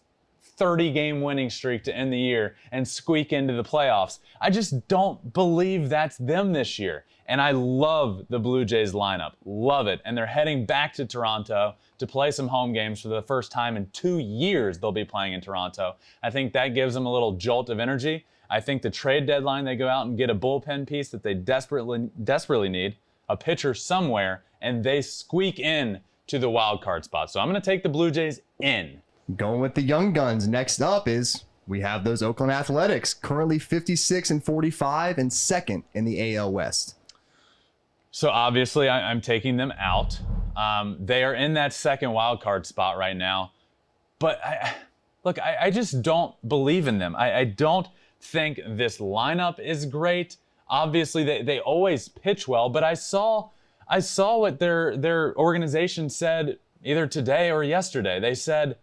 30-game winning streak to end the year and squeak into the playoffs. I just don't believe that's them this year. And I love the Blue Jays lineup. Love it. And they're heading back to Toronto to play some home games for the first time in 2 years. They'll be playing in Toronto. I think that gives them a little jolt of energy. I think the trade deadline, they go out and get a bullpen piece that they desperately need, a pitcher somewhere, and they squeak in to the wild card spot. So I'm going to take the Blue Jays in. Going with the young guns, next up is we have those Oakland Athletics, currently 56-45 and 2nd in the AL West. So obviously I'm taking them out. They are in that 2nd wild card spot right now. But I just don't believe in them. I don't think this lineup is great. Obviously they always pitch well, but I saw what their organization said either today or yesterday. They said,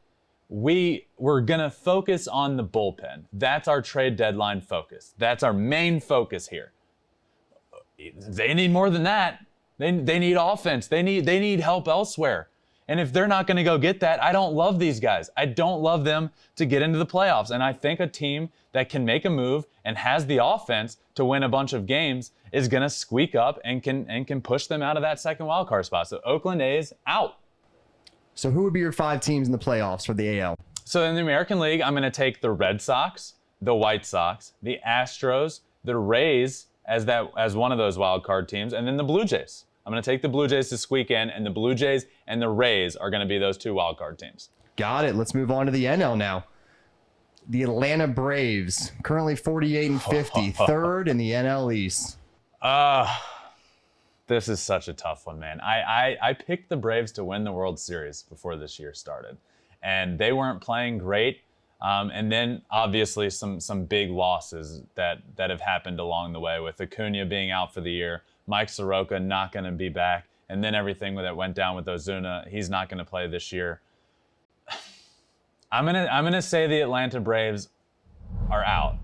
we're going to focus on the bullpen. That's our trade deadline focus. That's our main focus here. They need more than that. They need offense. They need help elsewhere. And if they're not going to go get that, I don't love these guys. I don't love them to get into the playoffs. And I think a team that can make a move and has the offense to win a bunch of games is going to squeak up and can push them out of that 2nd wild card spot. So Oakland A's out. So who would be your 5 teams in the playoffs for the AL? So in the American League, I'm going to take the Red Sox, the White Sox, the Astros, the Rays, as one of those wild card teams, and then the Blue Jays. I'm going to take the Blue Jays to squeak in, and the Blue Jays and the Rays are going to be those 2 wild card teams. Got it. Let's move on to the NL now. The Atlanta Braves, currently 48-50, third in the NL East. This is such a tough one, man. I picked the Braves to win the World Series before this year started, and they weren't playing great. And then obviously some big losses that have happened along the way, with Acuna being out for the year, Mike Soroka not going to be back, and then everything that went down with Ozuna, he's not going to play this year. I'm gonna say the Atlanta Braves are out.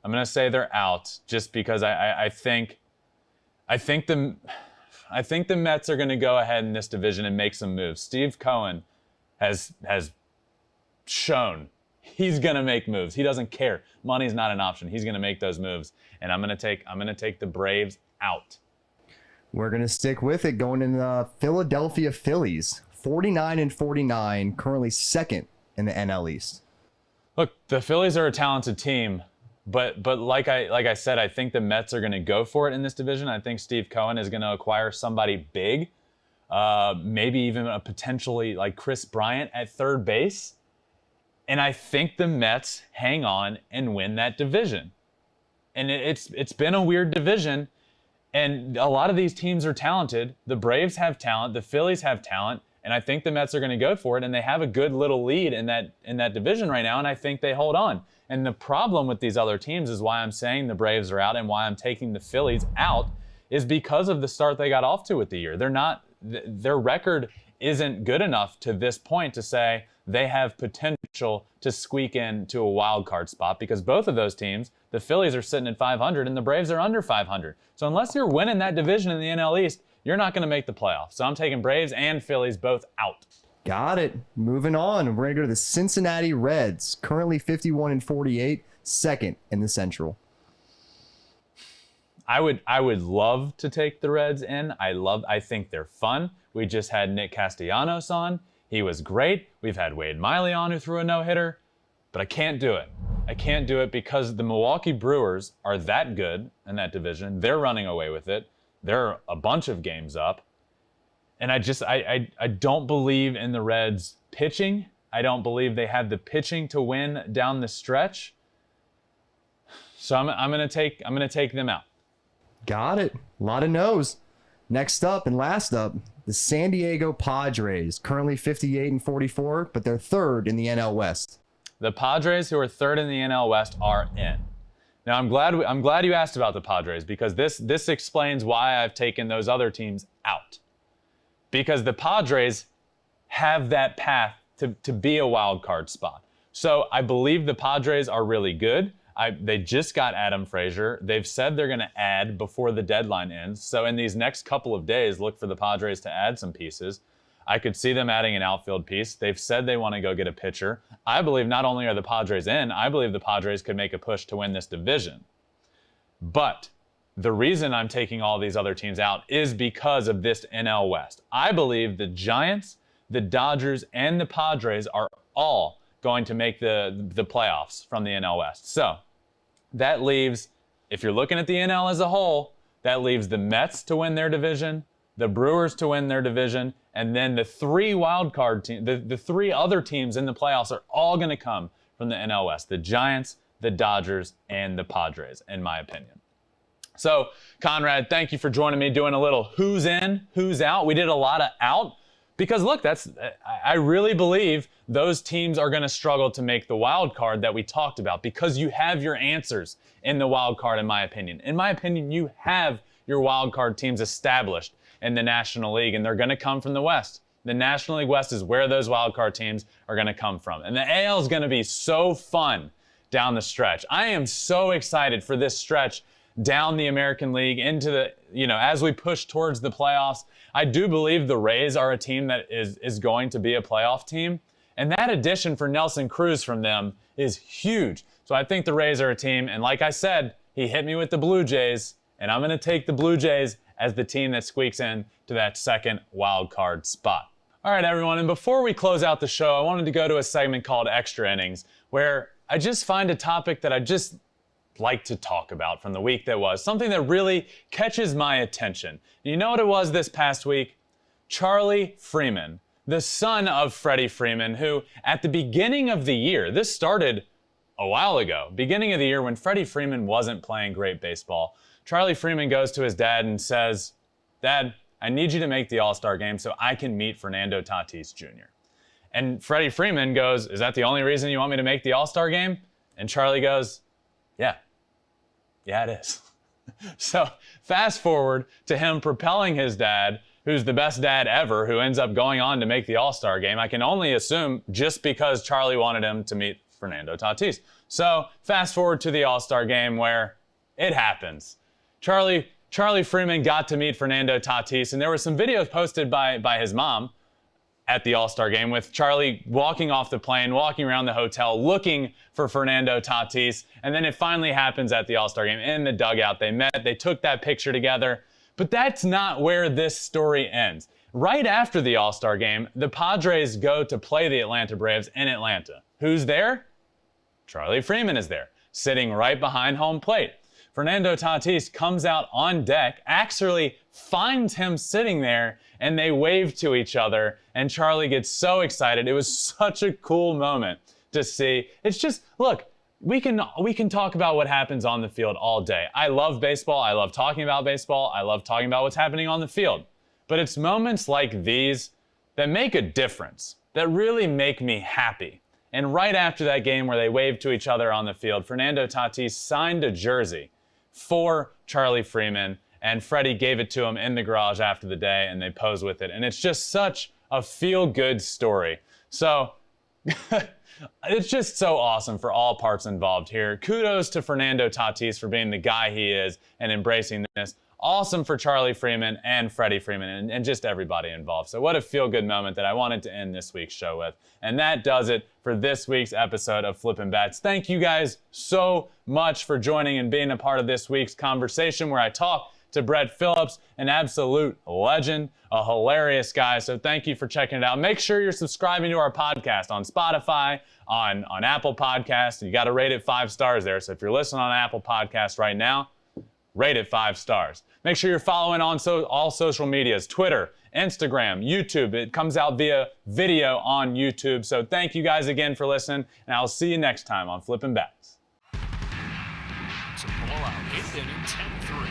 I'm gonna say they're out just because I think the Mets are gonna go ahead in this division and make some moves. Steve Cohen has shown he's gonna make moves. He doesn't care. Money's not an option. He's gonna make those moves, and I'm gonna take the Braves out. We're gonna stick with it, going in the Philadelphia Phillies, 49-49, currently second in the NL East. Look, the Phillies are a talented team, but like I said, I think the Mets are going to go for it in this division. I think Steve Cohen is going to acquire somebody big, maybe even a potentially like Chris Bryant at third base, and I think the Mets hang on and win that division. And it's been a weird division, and a lot of these teams are talented. The Braves have talent, the Phillies have talent. And I think the Mets are going to go for it, and they have a good little lead in that division right now, and I think they hold on. And the problem with these other teams is why I'm saying the Braves are out and why I'm taking the Phillies out is because of the start they got off to with the year. Their record isn't good enough to this point to say they have potential to squeak into a wild card spot, because both of those teams, the Phillies are sitting at 500 and the Braves are under 500. So unless you're winning that division in the NL East, you're not going to make the playoffs. So I'm taking Braves and Phillies both out. Got it. Moving on. We're going to go to the Cincinnati Reds, currently 51-48, second in the Central. I would love to take the Reds in. I think they're fun. We just had Nick Castellanos on. He was great. We've had Wade Miley on, who threw a no-hitter. But I can't do it. I can't do it because the Milwaukee Brewers are that good in that division. They're running away with it. They're a bunch of games up. And I don't believe in the Reds pitching. I don't believe they have the pitching to win down the stretch. So I'm gonna take them out. Got it. A lot of no's. Next up and last up, the San Diego Padres, currently 58-44, but they're third in the NL West. The Padres, who are third in the NL West, are in. Now, I'm glad you asked about the Padres, because this explains why I've taken those other teams out. Because the Padres have that path to be a wild card spot. So I believe the Padres are really good. They just got Adam Frazier. They've said they're going to add before the deadline ends. So in these next couple of days, look for the Padres to add some pieces. I could see them adding an outfield piece. They've said they want to go get a pitcher. I believe not only are the Padres in, I believe the Padres could make a push to win this division. But the reason I'm taking all these other teams out is because of this NL West. I believe the Giants, the Dodgers, and the Padres are all going to make the playoffs from the NL West. So that leaves, if you're looking at the NL as a whole, that leaves the Mets to win their division, the Brewers to win their division, and then the three wild card teams, the three other teams in the playoffs are all going to come from the NL West. The Giants, the Dodgers, and the Padres, in my opinion. So, Conrad, thank you for joining me doing a little who's in, who's out. We did a lot of out because, look, I really believe those teams are going to struggle to make the wild card that we talked about, because you have your answers in the wild card, in my opinion. In my opinion, you have your wild card teams established in the National League, and they're going to come from the West. The National League West is where those wild card teams are going to come from. And the AL is going to be so fun down the stretch. I am so excited for this stretch down the American League into the, as we push towards the playoffs. I do believe the Rays are a team that is going to be a playoff team. And that addition for Nelson Cruz from them is huge. So I think the Rays are a team. And like I said, he hit me with the Blue Jays, and I'm going to take the Blue Jays as the team that squeaks in to that second wild card spot. All right, everyone, and before we close out the show, I wanted to go to a segment called Extra Innings, where I just find a topic that like to talk about from the week that was, something that really catches my attention. You know what it was this past week? Charlie Freeman, the son of Freddie Freeman, who at the beginning of the year, this started a while ago, beginning of the year when Freddie Freeman wasn't playing great baseball, Charlie Freeman goes to his dad and says, "Dad, I need you to make the All-Star game so I can meet Fernando Tatis Jr." And Freddie Freeman goes, "Is that the only reason you want me to make the All-Star game?" And Charlie goes, Yeah, it is." So fast forward to him propelling his dad, who's the best dad ever, who ends up going on to make the All-Star game. I can only assume just because Charlie wanted him to meet Fernando Tatis. So fast forward to the All-Star game where it happens. Charlie Freeman got to meet Fernando Tatis, and there were some videos posted by his mom at the All-Star game with Charlie walking off the plane, walking around the hotel, looking for Fernando Tatis, and then it finally happens at the All-Star game in the dugout. They met, they took that picture together, but that's not where this story ends. Right after the All-Star game, the Padres go to play the Atlanta Braves in Atlanta. Who's there? Charlie Freeman is there, sitting right behind home plate. Fernando Tatis comes out on deck, actually finds him sitting there, and they wave to each other, and Charlie gets so excited. It was such a cool moment to see. It's just, look, we can talk about what happens on the field all day. I love baseball. I love talking about baseball. I love talking about what's happening on the field. But it's moments like these that make a difference, that really make me happy. And right after that game where they waved to each other on the field, Fernando Tatis signed a jersey for Charlie Freeman, and Freddie gave it to him in the garage after the day, and they posed with it. And it's just such a feel-good story. So it's just so awesome for all parts involved here. Kudos to Fernando Tatis for being the guy he is and embracing this. Awesome for Charlie Freeman and Freddie Freeman and just everybody involved. So what a feel-good moment that I wanted to end this week's show with. And that does it for this week's episode of Flippin Bats. Thank you guys so much for joining and being a part of this week's conversation where I talk to Brett Phillips, an absolute legend, a hilarious guy. So thank you for checking it out. Make sure you're subscribing to our podcast on Spotify, on Apple Podcasts. You got to rate it 5 stars there. So if you're listening on Apple Podcasts right now, rate it 5 stars. Make sure you're following on all social medias, Twitter, Instagram, YouTube. It comes out via video on YouTube. So thank you guys again for listening, and I'll see you next time on Flippin Bats. It's a blowout. 8th inning, 10-3.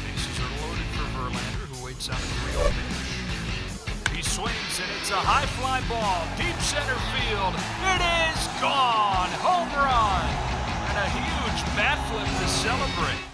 Bases are loaded for Verlander, who waits on a 3-0 pitch. He swings, and it's a high fly ball, deep center field. It is gone! Home run! And a huge bat flip to celebrate.